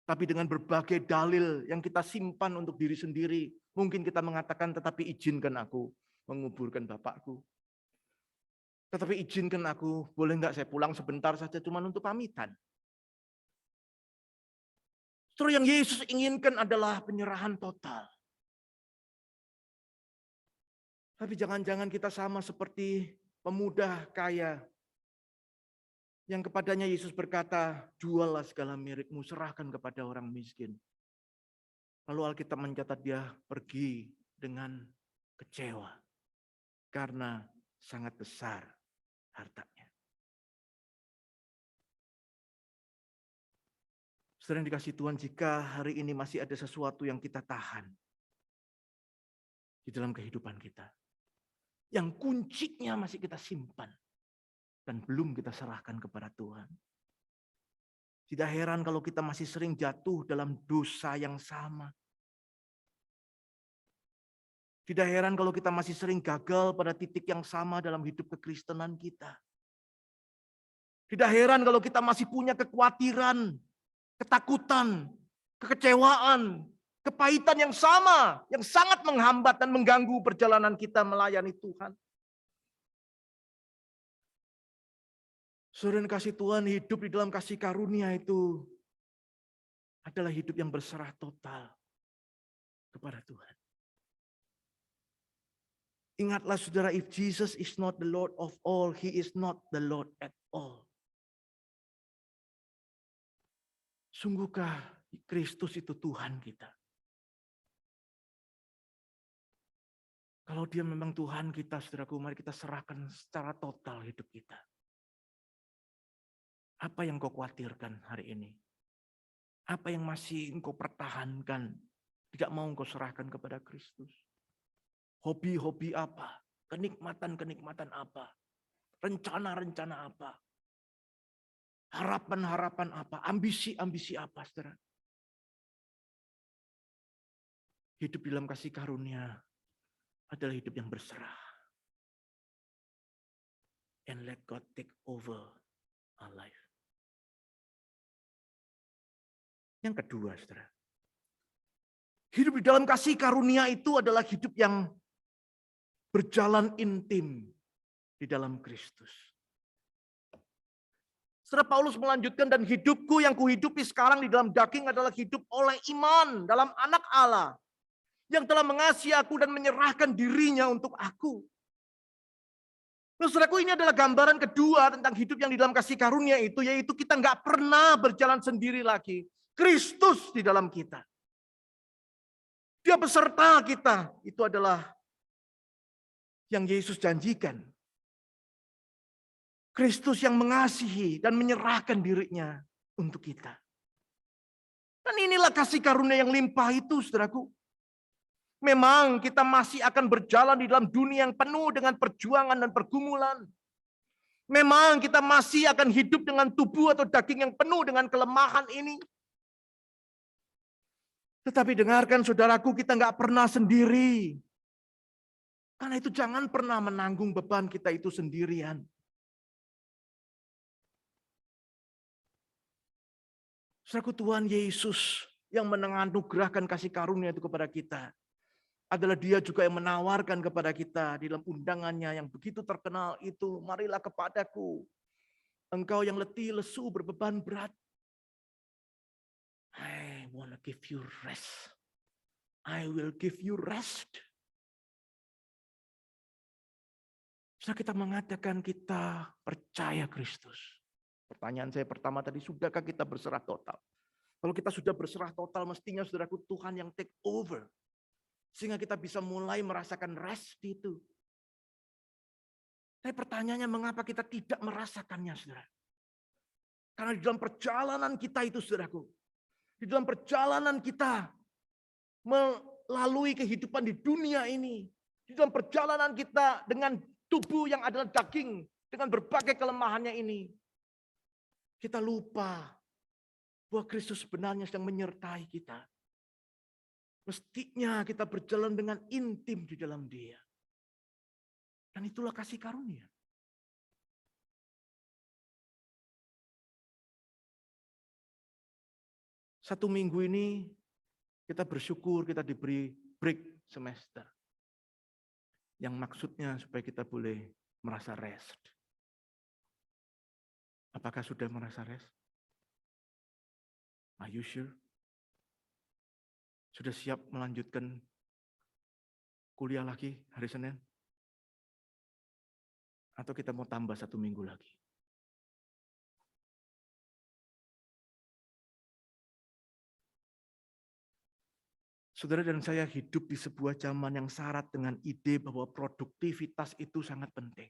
tapi dengan berbagai dalil yang kita simpan untuk diri sendiri. Mungkin kita mengatakan, tetapi izinkan aku menguburkan Bapakku. Tetapi izinkan aku, boleh nggak saya pulang sebentar saja cuma untuk pamitan. Saudara, yang Yesus inginkan adalah penyerahan total. Tapi jangan-jangan kita sama seperti pemuda kaya yang kepadanya Yesus berkata, juallah segala milikmu, serahkan kepada orang miskin. Lalu Alkitab mencatat dia pergi dengan kecewa karena sangat besar hartanya. Saudara yang dikasihi Tuhan, jika hari ini masih ada sesuatu yang kita tahan di dalam kehidupan kita, yang kuncinya masih kita simpan dan belum kita serahkan kepada Tuhan. Tidak heran kalau kita masih sering jatuh dalam dosa yang sama. Tidak heran kalau kita masih sering gagal pada titik yang sama dalam hidup kekristenan kita. Tidak heran kalau kita masih punya kekhawatiran, ketakutan, kekecewaan, kepahitan yang sama, yang sangat menghambat dan mengganggu perjalanan kita melayani Tuhan. Saudara yang kasih Tuhan, hidup di dalam kasih karunia itu adalah hidup yang berserah total kepada Tuhan. Ingatlah saudara, if Jesus is not the Lord of all, He is not the Lord at all. Sungguhkah Kristus itu Tuhan kita? Kalau Dia memang Tuhan kita, saudaraku, mari kita serahkan secara total hidup kita. Apa yang kau khawatirkan hari ini? Apa yang masih engkau pertahankan? Tidak mau engkau serahkan kepada Kristus? Hobi-hobi apa? Kenikmatan-kenikmatan apa? Rencana-rencana apa? Harapan-harapan apa? Ambisi-ambisi apa, saudara? Hidup dalam kasih karunia adalah hidup yang berserah. And let God take over our life. Yang kedua, saudara. Hidup di dalam kasih karunia itu adalah hidup yang berjalan intim di dalam Kristus. Saudara, Paulus melanjutkan, dan hidupku yang kuhidupi sekarang di dalam daging adalah hidup oleh iman dalam Anak Allah yang telah mengasihi aku dan menyerahkan dirinya untuk aku. Nah, saudaraku, ini adalah gambaran kedua tentang hidup yang di dalam kasih karunia itu, yaitu kita nggak pernah berjalan sendiri lagi. Kristus di dalam kita. Dia beserta kita. Itu adalah yang Yesus janjikan. Kristus yang mengasihi dan menyerahkan dirinya untuk kita. Dan inilah kasih karunia yang limpah itu, saudaraku. Memang kita masih akan berjalan di dalam dunia yang penuh dengan perjuangan dan pergumulan. Memang kita masih akan hidup dengan tubuh atau daging yang penuh dengan kelemahan ini. Tetapi dengarkan saudaraku, kita nggak pernah sendiri. Karena itu jangan pernah menanggung beban kita itu sendirian. Saudaraku, Tuhan Yesus yang menganugerahkan kasih karunia itu kepada kita adalah Dia juga yang menawarkan kepada kita di dalam undangannya yang begitu terkenal itu, marilah kepadaku, engkau yang letih, lesu, berbeban berat. I want to give you rest. I will give you rest. Setelah kita mengatakan kita percaya Kristus. Pertanyaan saya pertama tadi, sudahkah kita berserah total? Kalau kita sudah berserah total, mestinya saudaraku Tuhan yang take over. Sehingga kita bisa mulai merasakan rest itu. Tapi pertanyaannya, mengapa kita tidak merasakannya, saudara? Karena di dalam perjalanan kita itu, saudaraku, di dalam perjalanan kita melalui kehidupan di dunia ini, di dalam perjalanan kita dengan tubuh yang adalah daging, dengan berbagai kelemahannya ini, kita lupa bahwa Kristus sebenarnya sedang menyertai kita. Mestinya kita berjalan dengan intim di dalam Dia. Dan itulah kasih karunia. Satu minggu ini kita bersyukur kita diberi break semester. Yang maksudnya supaya kita boleh merasa rest. Apakah sudah merasa rest? Are you sure? Sudah siap melanjutkan kuliah lagi hari Senin? Atau kita mau tambah 1 minggu lagi? Saudara dan saya hidup di sebuah zaman yang syarat dengan ide bahwa produktivitas itu sangat penting.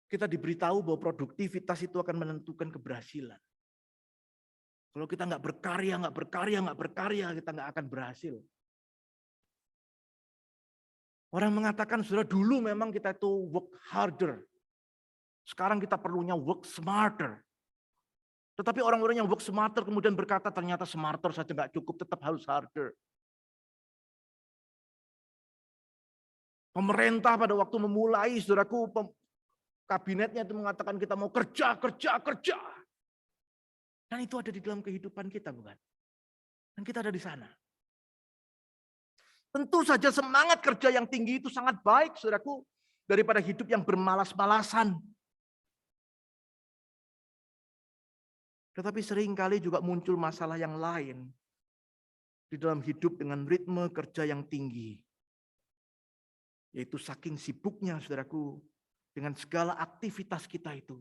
Kita diberitahu bahwa produktivitas itu akan menentukan keberhasilan. Kalau kita nggak berkarya, kita nggak akan berhasil. Orang mengatakan, saudara, dulu memang kita itu work harder. Sekarang kita perlunya work smarter. Tetapi orang-orang yang work smarter kemudian berkata ternyata smarter saja nggak cukup, tetap harus harder. Pemerintah pada waktu memulai, saudaraku, kabinetnya itu mengatakan kita mau kerja. Dan itu ada di dalam kehidupan kita, bukan? Dan kita ada di sana. Tentu saja semangat kerja yang tinggi itu sangat baik, saudaraku, daripada hidup yang bermalas-malasan. Tetapi seringkali juga muncul masalah yang lain di dalam hidup dengan ritme kerja yang tinggi. Yaitu saking sibuknya, saudaraku, dengan segala aktivitas kita itu.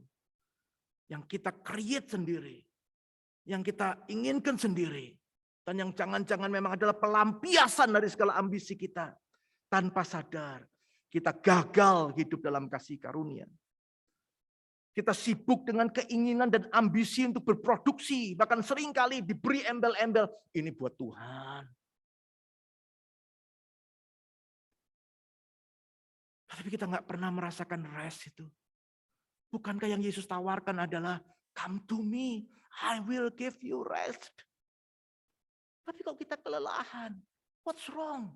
Yang kita create sendiri. Yang kita inginkan sendiri. Dan yang jangan-jangan memang adalah pelampiasan dari segala ambisi kita. Tanpa sadar, kita gagal hidup dalam kasih karunia. Kita sibuk dengan keinginan dan ambisi untuk berproduksi. Bahkan seringkali diberi embel-embel. Ini buat Tuhan. Tapi kita nggak pernah merasakan rest itu. Bukankah yang Yesus tawarkan adalah, come to me, I will give you rest. Tapi kalau kita kelelahan, what's wrong?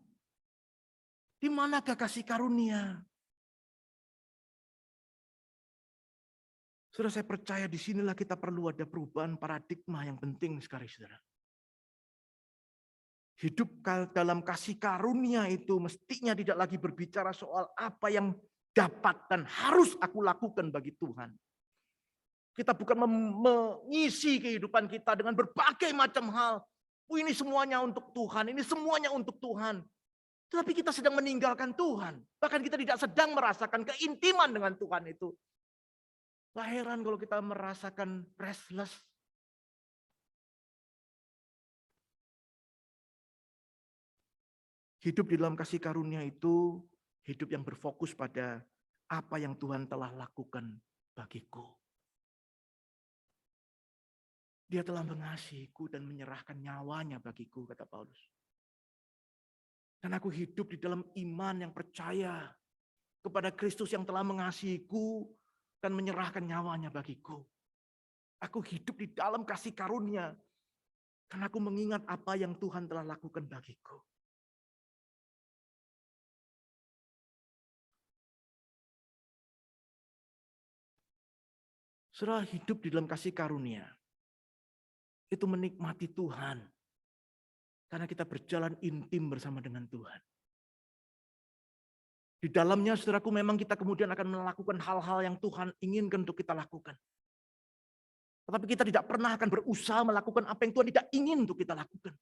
Di manakah kasih karunia? Saudara, saya percaya di sinilah kita perlu ada perubahan paradigma yang penting sekali, saudara. Hidup dalam kasih karunia itu mestinya tidak lagi berbicara soal apa yang dapat dan harus aku lakukan bagi Tuhan. Kita bukan mengisi kehidupan kita dengan berbagai macam hal. Ini semuanya untuk Tuhan, ini semuanya untuk Tuhan. Tetapi kita sedang meninggalkan Tuhan. Bahkan kita tidak sedang merasakan keintiman dengan Tuhan itu. Lah heran kalau kita merasakan restless. Hidup di dalam kasih karunia itu hidup yang berfokus pada apa yang Tuhan telah lakukan bagiku. Dia telah mengasihiku dan menyerahkan nyawanya bagiku, kata Paulus. Dan aku hidup di dalam iman yang percaya kepada Kristus yang telah mengasihiku dan menyerahkan nyawanya bagiku. Aku hidup di dalam kasih karunia karena aku mengingat apa yang Tuhan telah lakukan bagiku. Saudara, hidup di dalam kasih karunia itu menikmati Tuhan karena kita berjalan intim bersama dengan Tuhan. Di dalamnya, saudaraku, memang kita kemudian akan melakukan hal-hal yang Tuhan inginkan untuk kita lakukan. Tetapi kita tidak pernah akan berusaha melakukan apa yang Tuhan tidak ingin untuk kita lakukan.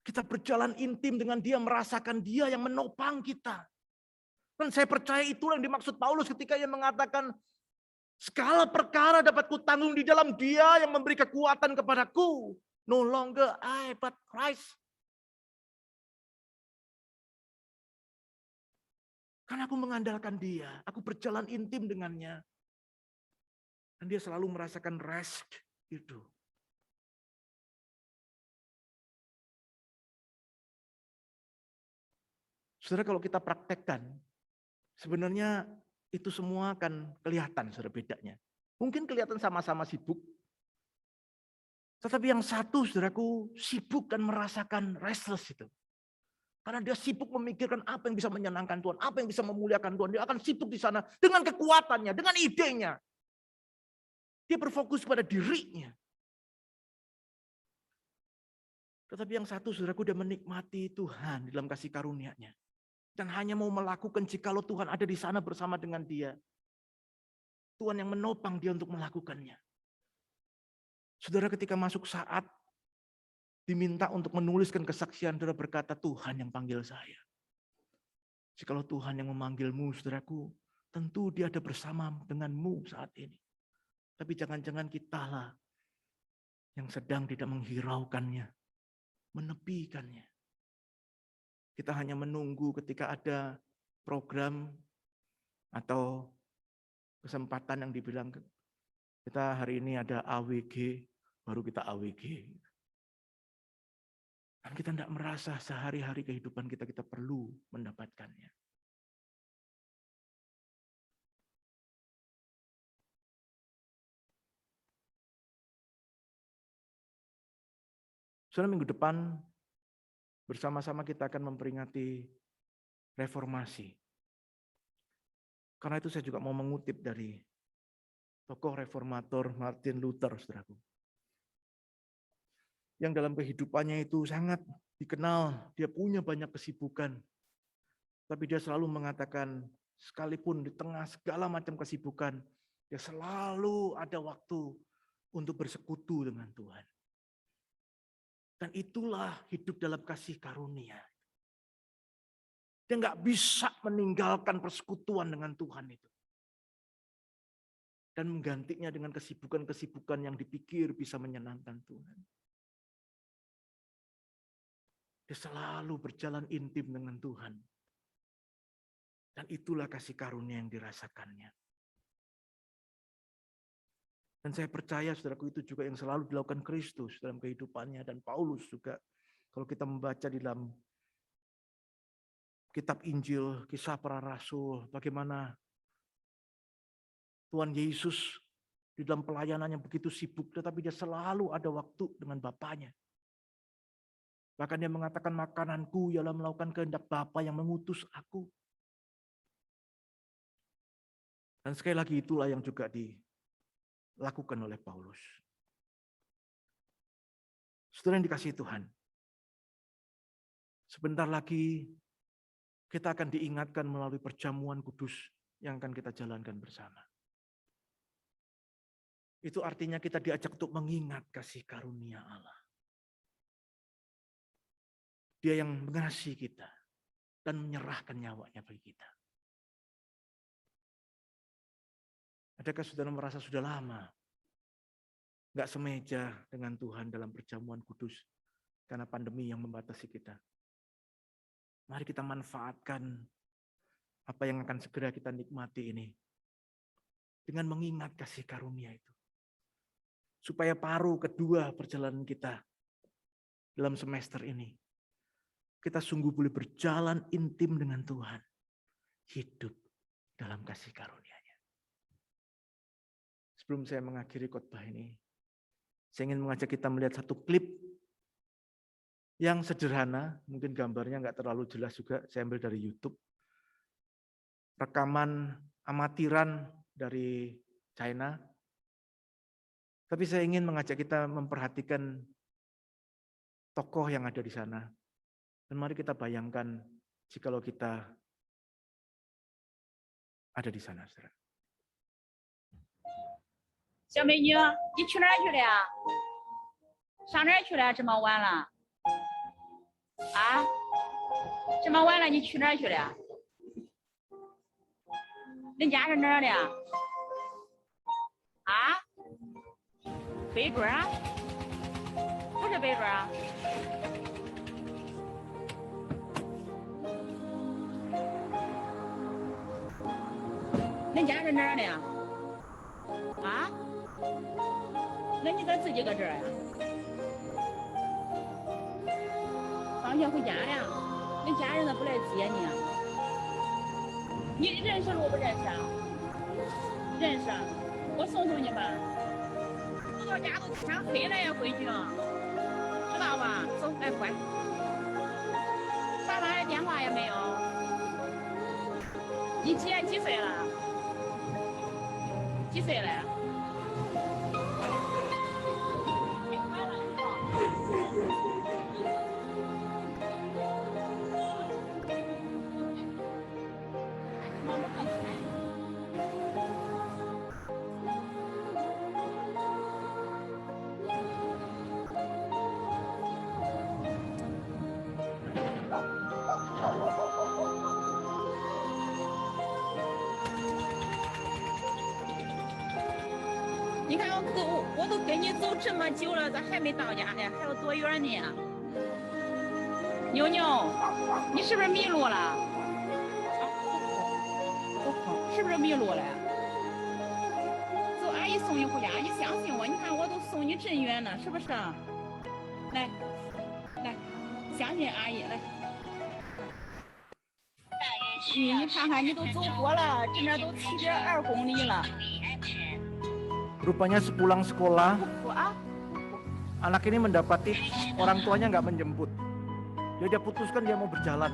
Kita berjalan intim dengan Dia, merasakan Dia yang menopang kita. Dan saya percaya itulah yang dimaksud Paulus ketika ia mengatakan, segala perkara dapat kutanggung di dalam Dia yang memberi kekuatan kepadaku. No longer I, but Christ. Karena aku mengandalkan Dia, aku berjalan intim dengannya. Dan Dia selalu merasakan rest itu. Saudara, kalau kita praktekkan, sebenarnya itu semua akan kelihatan, saudara, bedanya. Mungkin kelihatan sama-sama sibuk. Tetapi yang satu, saudaraku, sibuk dan merasakan restless itu. Karena dia sibuk memikirkan apa yang bisa menyenangkan Tuhan, apa yang bisa memuliakan Tuhan. Dia akan sibuk di sana dengan kekuatannya, dengan idenya. Dia berfokus pada dirinya. Tetapi yang satu, saudaraku, dia menikmati Tuhan dalam kasih karunia-Nya. Dan hanya mau melakukan jikalau Tuhan ada di sana bersama dengan dia. Tuhan yang menopang dia untuk melakukannya. Saudara ketika masuk saat diminta untuk menuliskan kesaksian, saudara berkata, Tuhan yang panggil saya. Jikalau Tuhan yang memanggilmu, saudaraku, tentu dia ada bersama denganmu saat ini. Tapi jangan-jangan kitalah yang sedang tidak menghiraukannya, menepikannya. Kita hanya menunggu ketika ada program atau kesempatan yang dibilang kita hari ini ada AWG, baru kita AWG. Dan kita tidak merasa sehari-hari kehidupan kita perlu mendapatkannya. Saudara, minggu depan bersama-sama kita akan memperingati reformasi. Karena itu saya juga mau mengutip dari tokoh reformator Martin Luther, saudaraku. Yang dalam kehidupannya itu sangat dikenal, dia punya banyak kesibukan. Tapi dia selalu mengatakan, sekalipun di tengah segala macam kesibukan, dia selalu ada waktu untuk bersekutu dengan Tuhan. Dan itulah hidup dalam kasih karunia. Dia nggak bisa meninggalkan persekutuan dengan Tuhan itu. Dan menggantinya dengan kesibukan-kesibukan yang dipikir bisa menyenangkan Tuhan. Dia selalu berjalan intim dengan Tuhan. Dan itulah kasih karunia yang dirasakannya. Dan saya percaya saudaraku itu juga yang selalu dilakukan Kristus dalam kehidupannya. Dan Paulus juga kalau kita membaca di dalam kitab Injil, kisah para rasul, bagaimana Tuhan Yesus di dalam pelayanannya begitu sibuk, tetapi dia selalu ada waktu dengan Bapanya. Bahkan dia mengatakan makananku ialah melakukan kehendak Bapa yang mengutus aku. Dan sekali lagi itulah yang juga dilakukan oleh Paulus. Saudara yang dikasihi Tuhan, sebentar lagi kita akan diingatkan melalui perjamuan kudus yang akan kita jalankan bersama. Itu artinya kita diajak untuk mengingat kasih karunia Allah. Dia yang mengasihi kita dan menyerahkan nyawanya bagi kita. Adakah saudara merasa sudah lama nggak semeja dengan Tuhan dalam perjamuan kudus karena pandemi yang membatasi kita? Mari kita manfaatkan apa yang akan segera kita nikmati ini dengan mengingat kasih karunia itu. Supaya paruh kedua perjalanan kita dalam semester ini, kita sungguh boleh berjalan intim dengan Tuhan, hidup dalam kasih karunia-Nya. Sebelum saya mengakhiri khotbah ini, saya ingin mengajak kita melihat satu klip yang sederhana, mungkin gambarnya nggak terlalu jelas juga, saya ambil dari YouTube. Rekaman amatiran dari China. Tapi saya ingin mengajak kita memperhatikan tokoh yang ada di sana. Dan mari kita bayangkan jikalau kita ada di sana, saudara. 小美女，你去哪儿去了呀？上哪儿去了？这么晚了？啊？这么晚了，你去哪儿去了？恁家是哪儿的？啊？北庄啊？不是北庄啊？恁家是哪儿的呀？啊？那你咋自己搁这儿呀？放学回家了，你家人咋不来接你啊？你认识路不认识啊？认识，我送送你吧。我到家都天黑了呀，闺女，知道吧？走，来快。爸妈的电话也没有。你几岁了？几岁了？你看我都跟你走这么久了，咋还没到家呢？还有多远呢？妞妞，你是不是迷路了？是不是迷路了？走，阿姨送你回家，你相信我，你看我都送你真远了，是不是？来，相信阿姨来。你看看，你都走过了，这边都7.2公里了。 Rupanya sepulang sekolah, Wah, anak ini mendapati orang tuanya nggak menjemput. Jadi dia putuskan dia mau berjalan.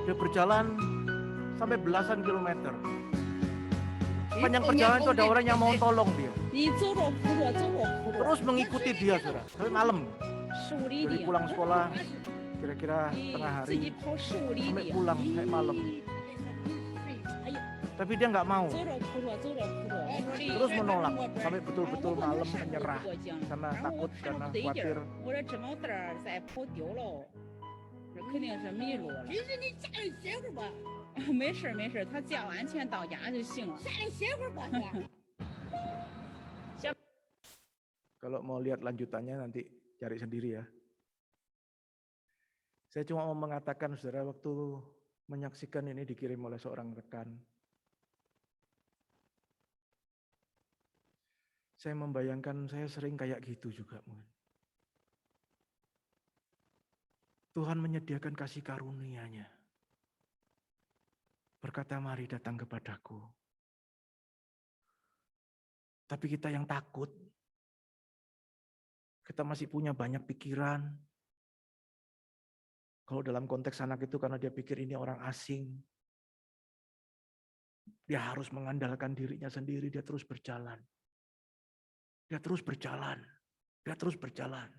Dia berjalan sampai belasan kilometer. Sepanjang perjalanan itu ada orang yang mau tolong dia. Terus mengikuti dia, saudara. Sampai malam. Dari pulang sekolah, kira-kira tengah hari, sampai pulang, sampai malam. Tapi dia nggak mau. Terus menolak sampai betul-betul malam menyerah karena takut, karena khawatir. 肯定是迷路了。其实你下来歇会儿吧。没事没事，他交完钱到家就行了。下来歇会儿吧。Kalau mau lihat lanjutannya nanti cari sendiri ya. Saya cuma mau mengatakan, saudara, waktu menyaksikan ini dikirim oleh seorang rekan, saya membayangkan saya sering kayak gitu juga mungkin. Tuhan menyediakan kasih karunia-Nya. Berkata, mari datang kepadaku. Tapi kita yang takut, kita masih punya banyak pikiran. Kalau dalam konteks anak itu karena dia pikir ini orang asing, dia harus mengandalkan dirinya sendiri, dia terus berjalan. Dia terus berjalan, dia terus berjalan.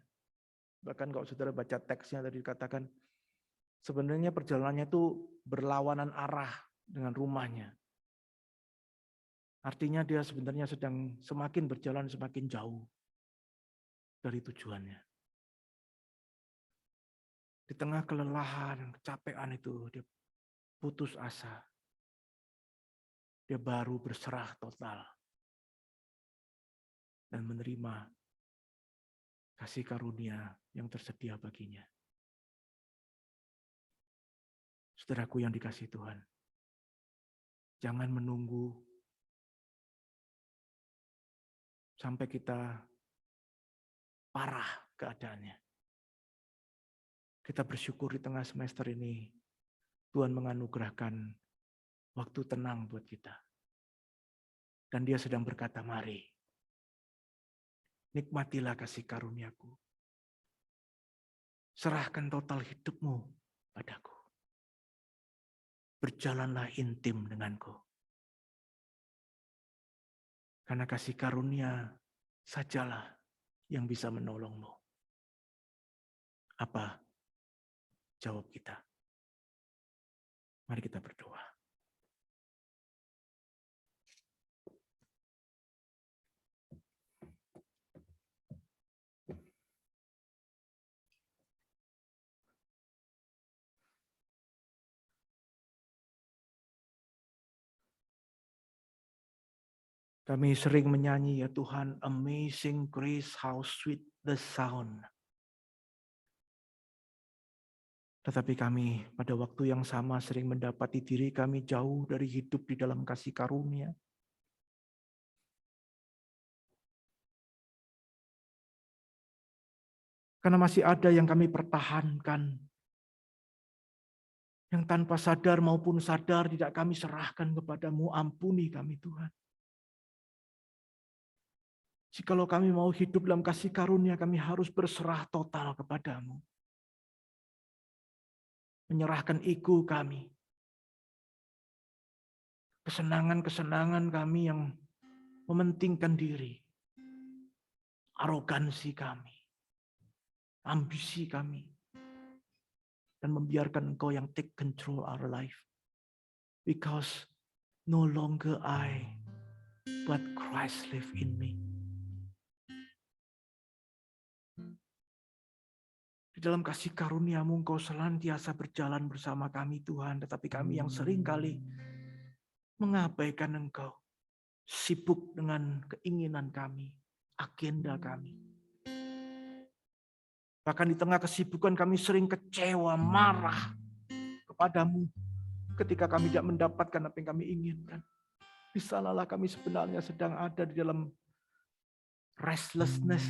Bahkan kalau saudara baca teksnya tadi dikatakan, sebenarnya perjalanannya itu berlawanan arah dengan rumahnya. Artinya dia sebenarnya sedang semakin berjalan semakin jauh dari tujuannya. Di tengah kelelahan, kecapean itu dia putus asa. Dia baru berserah total. Dan menerima kasih karunia yang tersedia baginya. Saudaraku yang dikasihi Tuhan, jangan menunggu sampai kita parah keadaannya. Kita bersyukur di tengah semester ini, Tuhan menganugerahkan waktu tenang buat kita. Dan Dia sedang berkata, mari, nikmatilah kasih karuniaku. Serahkan total hidupmu padaku. Berjalanlah intim denganku. Karena kasih karunia sajalah yang bisa menolongmu. Apa jawab kita? Mari kita berdoa. Kami sering menyanyi, ya Tuhan, amazing grace, how sweet the sound. Tetapi kami pada waktu yang sama sering mendapati diri kami jauh dari hidup di dalam kasih karunia. Karena masih ada yang kami pertahankan, yang tanpa sadar maupun sadar tidak kami serahkan kepadamu. Ampuni kami Tuhan. Jikalau kami mau hidup dalam kasih karunia, kami harus berserah total kepadamu. Menyerahkan ego kami. Kesenangan-kesenangan kami yang mementingkan diri. Arogansi kami. Ambisi kami. Dan membiarkan Engkau yang take control our life. Because no longer I, but Christ live in me. Di dalam kasih karunia-Mu Engkau senantiasa berjalan bersama kami Tuhan. Tetapi kami yang sering kali mengabaikan Engkau. sibuk dengan keinginan kami, agenda kami. Bahkan di tengah kesibukan kami sering kecewa, marah kepadamu ketika kami tidak mendapatkan apa yang kami inginkan. Di sanalah kami sebenarnya sedang ada di dalam restlessness.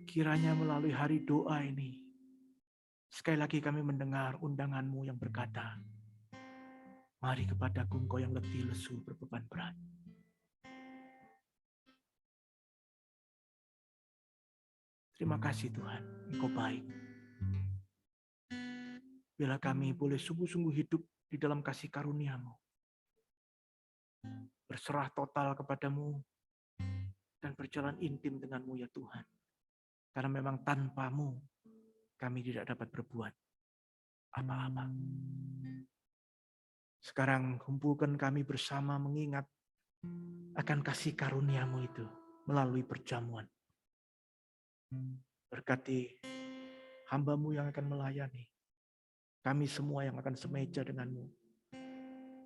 Kiranya melalui hari doa ini, sekali lagi kami mendengar undanganmu yang berkata, mari kepadaku engkau yang letih lesu berbeban berat. Terima kasih Tuhan, engkau baik. Bila kami boleh sungguh-sungguh hidup di dalam kasih karunia-Mu, berserah total kepadamu, dan berjalan intim dengan-Mu ya Tuhan. Karena memang tanpa-Mu, kami tidak dapat berbuat apa-apa. Sekarang kumpulkan kami bersama mengingat akan kasih karunia-Mu itu melalui perjamuan. Berkati hamba-Mu yang akan melayani, kami semua yang akan semeja dengan-Mu,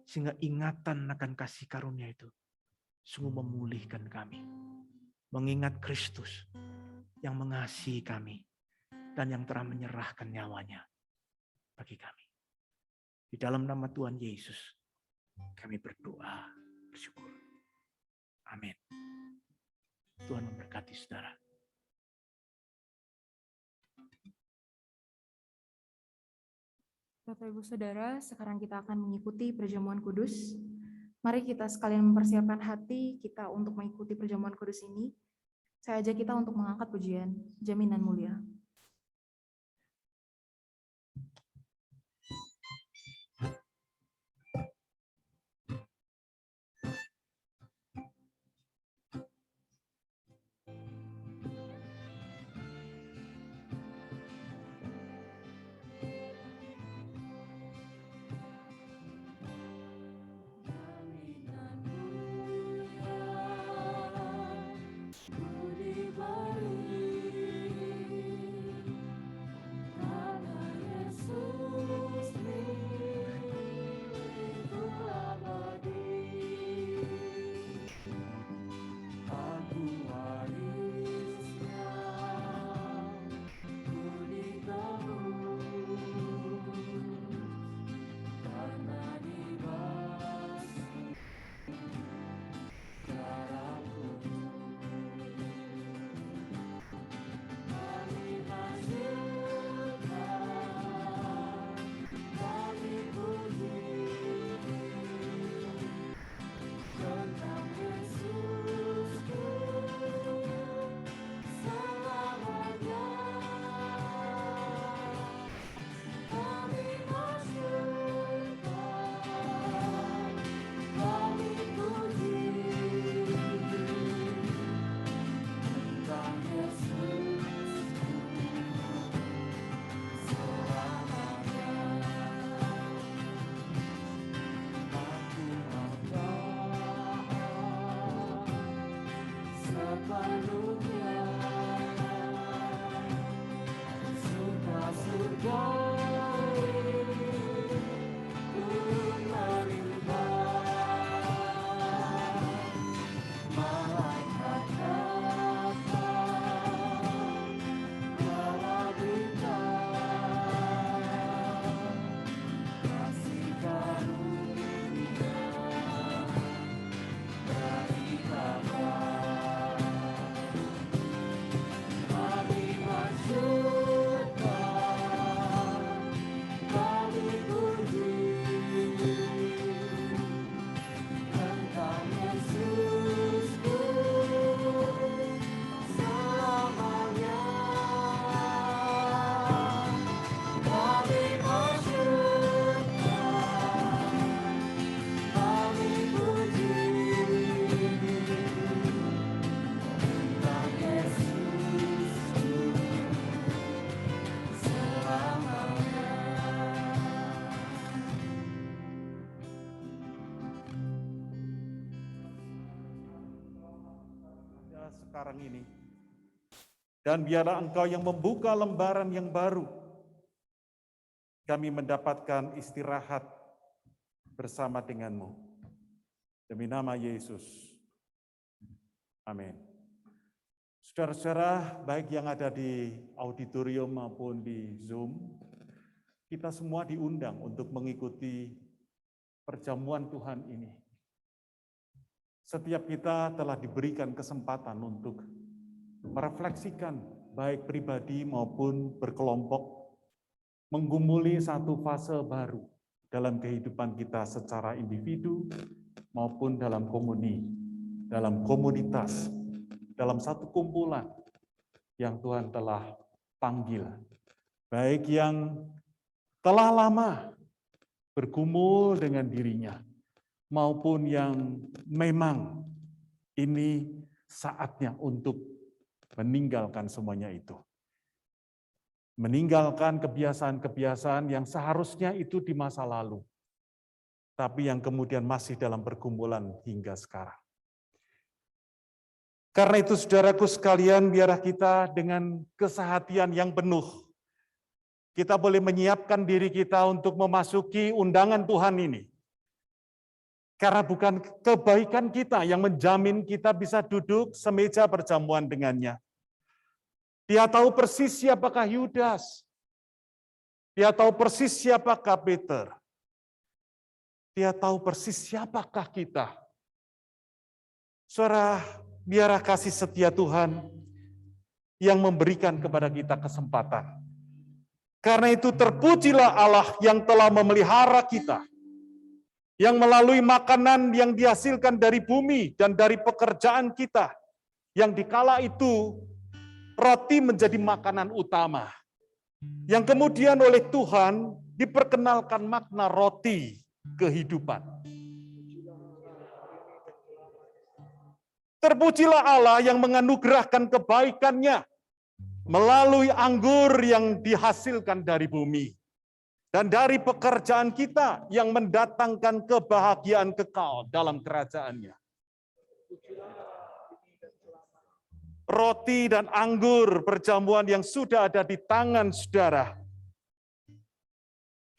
sehingga ingatan akan kasih karunia itu sungguh memulihkan kami. Mengingat Kristus yang mengasihi kami dan yang telah menyerahkan nyawanya bagi kami. Di dalam nama Tuhan Yesus, kami berdoa, bersyukur. Amin. Tuhan memberkati saudara. Bapak Ibu Saudara, sekarang kita akan mengikuti perjamuan kudus. Mari kita sekalian mempersiapkan hati kita untuk mengikuti perjamuan kudus ini. Saya ajak kita untuk mengangkat pujian Jaminan Mulia. Sekarang ini. Dan biarlah Engkau yang membuka lembaran yang baru kami mendapatkan istirahat bersama denganmu. Demi nama Yesus. Amin. Saudara-saudara, baik yang ada di auditorium maupun di Zoom, kita semua diundang untuk mengikuti perjamuan Tuhan ini. Setiap kita telah diberikan kesempatan untuk merefleksikan baik pribadi maupun berkelompok, menggumuli satu fase baru dalam kehidupan kita secara individu maupun dalam komunitas, dalam satu kumpulan yang Tuhan telah panggil. Baik yang telah lama bergumul dengan dirinya, maupun yang memang ini saatnya untuk meninggalkan semuanya itu. Meninggalkan kebiasaan-kebiasaan yang seharusnya itu di masa lalu, tapi yang kemudian masih dalam pergumulan hingga sekarang. Karena itu saudaraku sekalian, biarlah kita dengan kesehatian yang penuh, kita boleh menyiapkan diri kita untuk memasuki undangan Tuhan ini. Karena bukan kebaikan kita yang menjamin kita bisa duduk semeja perjamuan dengannya. Dia tahu persis siapakah Yudas. Dia tahu persis siapakah Peter. Dia tahu persis siapakah kita. Saudara, biarlah kasih setia Tuhan yang memberikan kepada kita kesempatan. Karena itu terpujilah Allah yang telah memelihara kita, yang melalui makanan yang dihasilkan dari bumi dan dari pekerjaan kita, yang dikala itu roti menjadi makanan utama, yang kemudian oleh Tuhan diperkenalkan makna roti kehidupan. Terpujilah Allah yang menganugerahkan kebaikan-Nya melalui anggur yang dihasilkan dari bumi dan dari pekerjaan kita yang mendatangkan kebahagiaan kekal dalam kerajaan-Nya. Roti dan anggur perjamuan yang sudah ada di tangan saudara,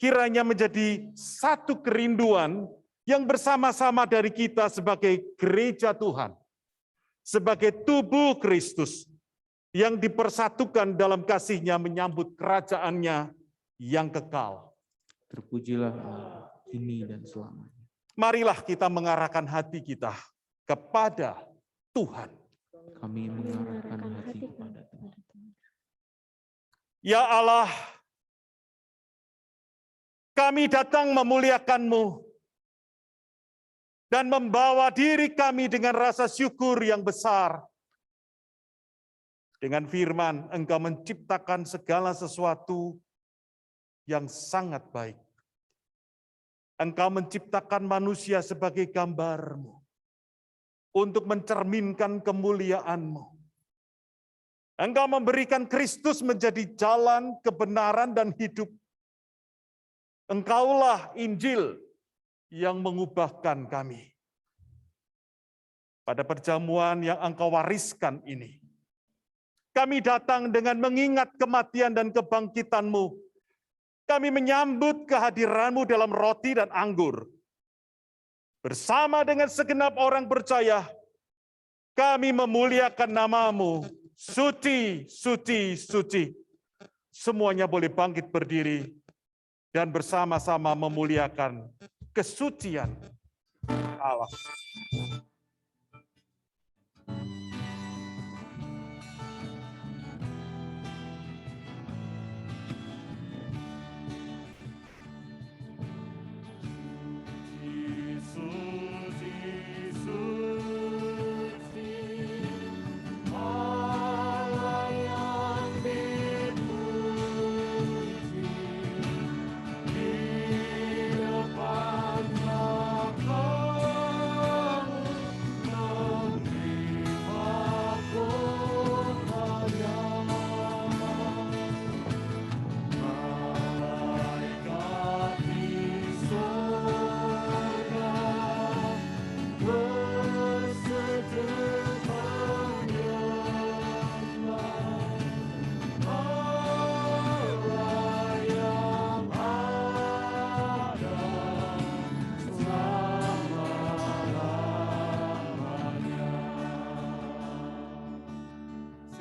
kiranya menjadi satu kerinduan yang bersama-sama dari kita sebagai gereja Tuhan, sebagai tubuh Kristus yang dipersatukan dalam kasih-Nya menyambut kerajaan-Nya yang kekal. Terpujilah Allah kini dan selamanya. Marilah kita mengarahkan hati kita kepada Tuhan. Kami mengarahkan hati kepada Tuhan. Ya Allah, kami datang memuliakan-Mu dan membawa diri kami dengan rasa syukur yang besar. Dengan firman, Engkau menciptakan segala sesuatu yang sangat baik. Engkau menciptakan manusia sebagai gambar-Mu untuk mencerminkan kemuliaan-Mu. Engkau memberikan Kristus menjadi jalan, kebenaran, dan hidup. Engkaulah Injil yang mengubahkan kami. Pada perjamuan yang Engkau wariskan ini, kami datang dengan mengingat kematian dan kebangkitan-Mu. Kami menyambut kehadiran-Mu dalam roti dan anggur. Bersama dengan segenap orang percaya, kami memuliakan nama-Mu. Suci, suci, suci. Semuanya boleh bangkit berdiri dan bersama-sama memuliakan kesucian Allah.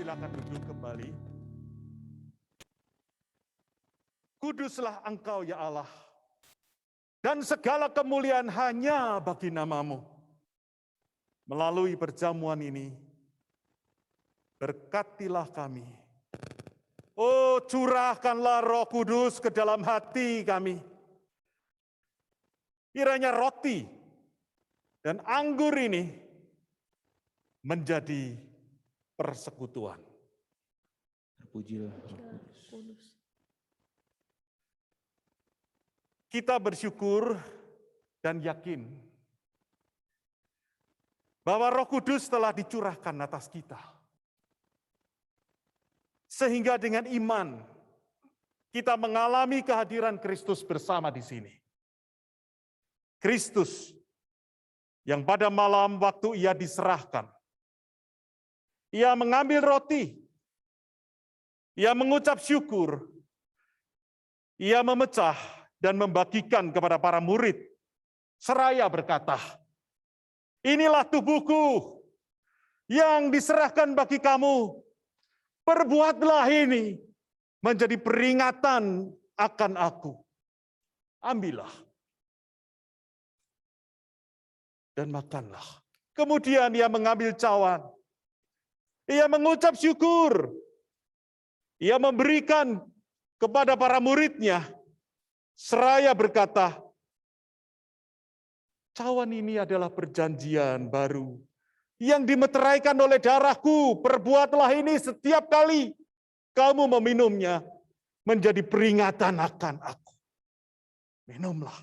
silakan duduk kembali. Kuduslah Engkau ya Allah, dan segala kemuliaan hanya bagi nama-Mu. Melalui perjamuan ini, berkatilah kami. Oh, curahkanlah Roh Kudus ke dalam hati kami. Kiranya roti dan anggur ini menjadi persekutuan. Terpujilah Roh Kudus. Kita bersyukur dan yakin bahwa Roh Kudus telah dicurahkan atas kita. Sehingga dengan iman kita mengalami kehadiran Kristus bersama di sini. Kristus yang pada malam waktu ia diserahkan, ia mengambil roti, ia mengucap syukur, ia memecah dan membagikan kepada para murid, seraya berkata, "Inilah tubuhku yang diserahkan bagi kamu. Perbuatlah ini menjadi peringatan akan aku." Ambillah dan makanlah. Kemudian ia mengambil cawan. Ia mengucap syukur. Ia memberikan kepada para muridnya, seraya berkata, "Cawan ini adalah perjanjian baru yang dimeteraikan oleh darahku. Perbuatlah ini setiap kali kamu meminumnya menjadi peringatan akan aku." Minumlah.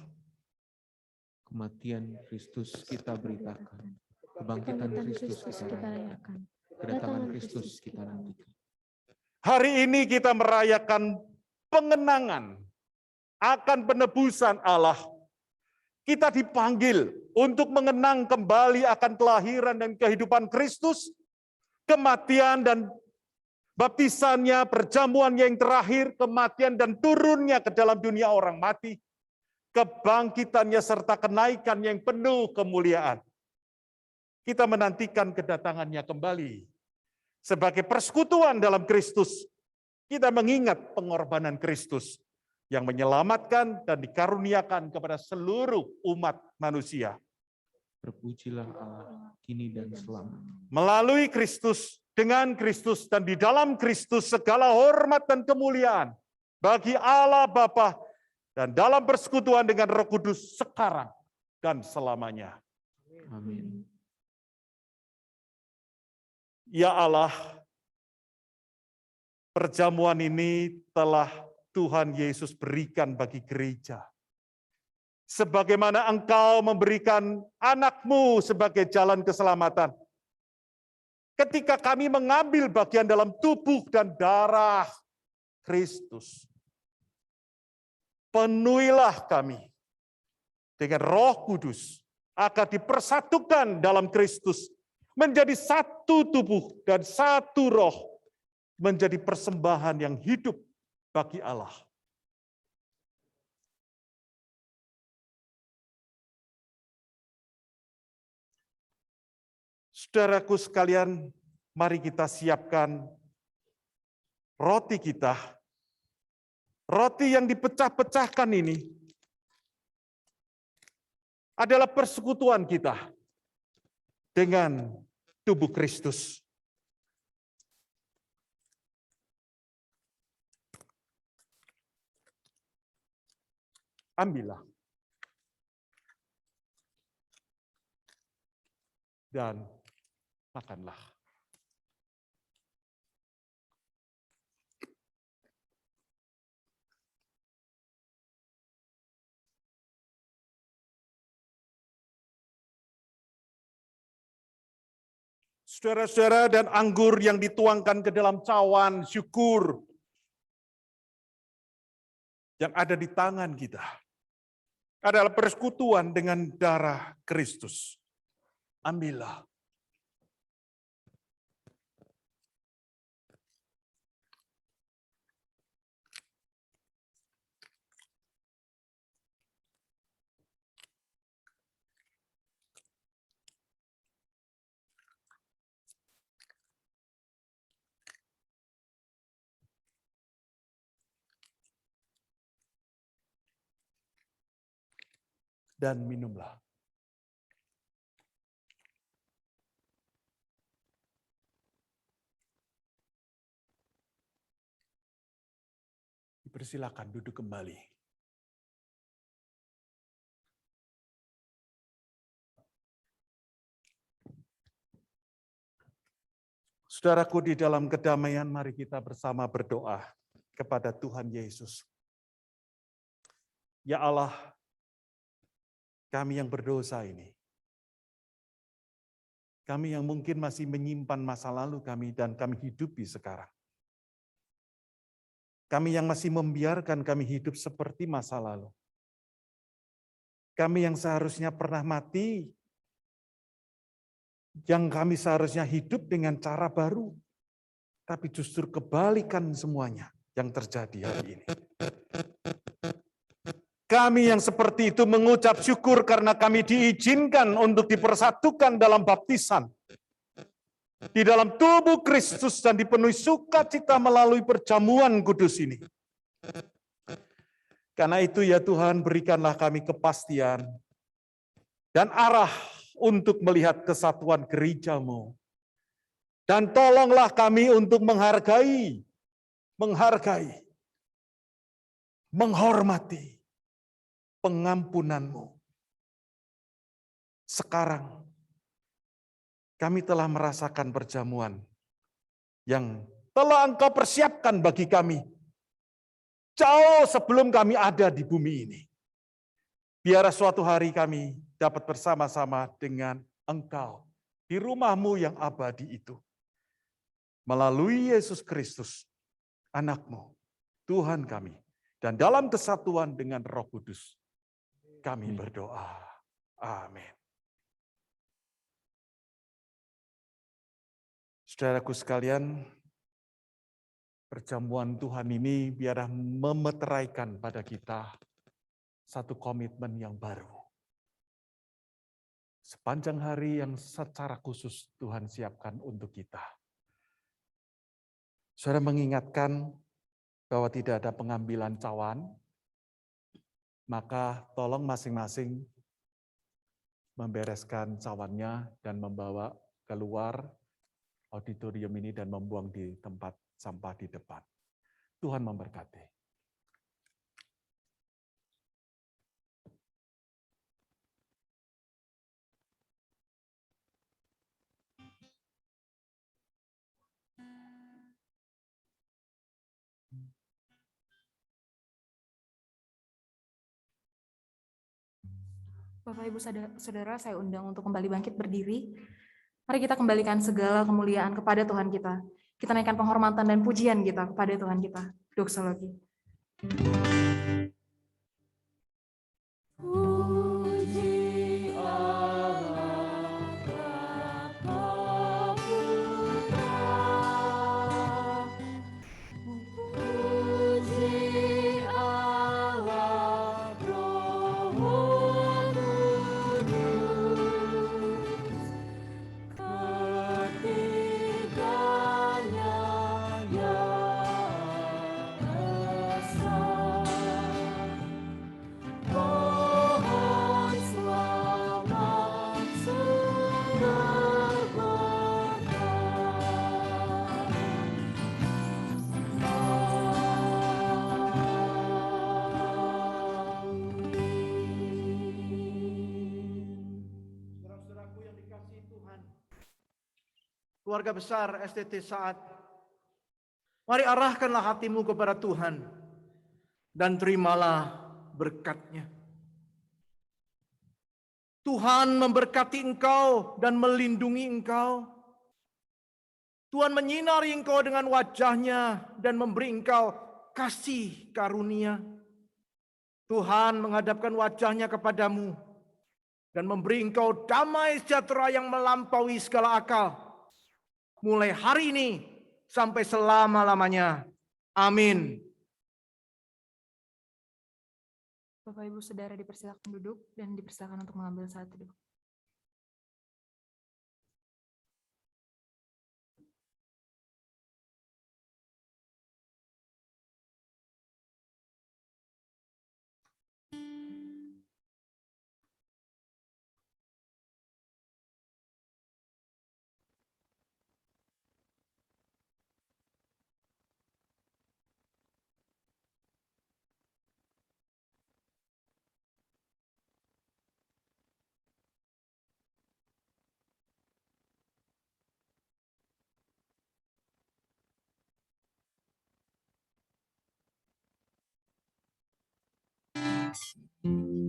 Kematian Kristus kita beritakan, kebangkitan Kristus kita rayakan, kedatangan Kristus kita nantikan. Hari ini kita merayakan pengenangan akan penebusan Allah. Kita dipanggil untuk mengenang kembali akan kelahiran dan kehidupan Kristus, kematian dan baptisannya, perjamuan yang terakhir, kematian dan turunnya ke dalam dunia orang mati, kebangkitannya serta kenaikan yang penuh kemuliaan. Kita menantikan kedatangannya kembali. Sebagai persekutuan dalam Kristus, kita mengingat pengorbanan Kristus yang menyelamatkan dan dikaruniakan kepada seluruh umat manusia. Terpujilah Allah kini dan selamanya. Melalui Kristus, dengan Kristus, dan di dalam Kristus segala hormat dan kemuliaan bagi Allah Bapa dan dalam persekutuan dengan Roh Kudus sekarang dan selamanya. Amin. Ya Allah, perjamuan ini telah Tuhan Yesus berikan bagi gereja. Sebagaimana Engkau memberikan anak-Mu sebagai jalan keselamatan. Ketika kami mengambil bagian dalam tubuh dan darah Kristus, penuhilah kami dengan Roh Kudus agar dipersatukan dalam Kristus, menjadi satu tubuh dan satu roh, menjadi persembahan yang hidup bagi Allah. Saudaraku sekalian, mari kita siapkan roti kita. Roti yang dipecah-pecahkan ini adalah persekutuan kita dengan tubuh Kristus. Ambillah dan makanlah. Saudara-saudara, dan anggur yang dituangkan ke dalam cawan syukur yang ada di tangan kita adalah persekutuan dengan darah Kristus. Ambillah. dan minumlah. Dipersilakan duduk kembali. Saudaraku, di dalam kedamaian mari kita bersama berdoa kepada Tuhan Yesus. Ya Allah, kami yang berdosa ini, kami yang mungkin masih menyimpan masa lalu kami dan kami hidupi sekarang. Kami yang masih membiarkan kami hidup seperti masa lalu. Kami yang seharusnya pernah mati, yang kami seharusnya hidup dengan cara baru, tapi justru kebalikan semuanya yang terjadi hari ini. Kami yang seperti itu mengucap syukur karena kami diizinkan untuk dipersatukan dalam baptisan di dalam tubuh Kristus dan dipenuhi sukacita melalui perjamuan kudus ini. Karena itu ya Tuhan, berikanlah kami kepastian dan arah untuk melihat kesatuan gereja-Mu. Dan tolonglah kami untuk menghargai, menghormati pengampunan-Mu. Sekarang kami telah merasakan perjamuan yang telah Engkau persiapkan bagi kami jauh sebelum kami ada di bumi ini. Biar suatu hari kami dapat bersama-sama dengan Engkau di rumah-Mu yang abadi itu. Melalui Yesus Kristus, anak-Mu, Tuhan kami, dan dalam kesatuan dengan Roh Kudus, kami berdoa. Amin. Saudaraku sekalian, perjamuan Tuhan ini biarlah memeteraikan pada kita satu komitmen yang baru. Sepanjang hari yang secara khusus Tuhan siapkan untuk kita. Saudara mengingatkan bahwa tidak ada pengambilan cawan, maka tolong masing-masing membereskan cawannya dan membawa keluar auditorium ini dan membuang di tempat sampah di depan. Tuhan memberkati. Bapak Ibu Saudara, saya undang untuk kembali bangkit berdiri. Mari kita kembalikan segala kemuliaan kepada Tuhan kita. Kita naikkan penghormatan dan pujian kita kepada Tuhan kita. Doksologi. Puji Allah Bapa Putra, puji Allah Roh Kudus, ketiganya yang esa. Mohon selamat sinar berkah. Saudara-saudaraku yang dikasihi Tuhan, keluarga besar STT Saat, mari arahkanlah hatimu kepada Tuhan dan terimalah berkat-Nya. Tuhan memberkati engkau dan melindungi engkau. Tuhan menyinari engkau dengan wajah-Nya dan memberi engkau kasih karunia. Tuhan menghadapkan wajah-Nya kepadamu dan memberi engkau damai sejahtera yang melampaui segala akal. Mulai hari ini sampai selama-lamanya. Amin. Bapak Ibu Saudara dipersilakan duduk dan dipersilakan untuk mengambil saat teduh. Tuhan.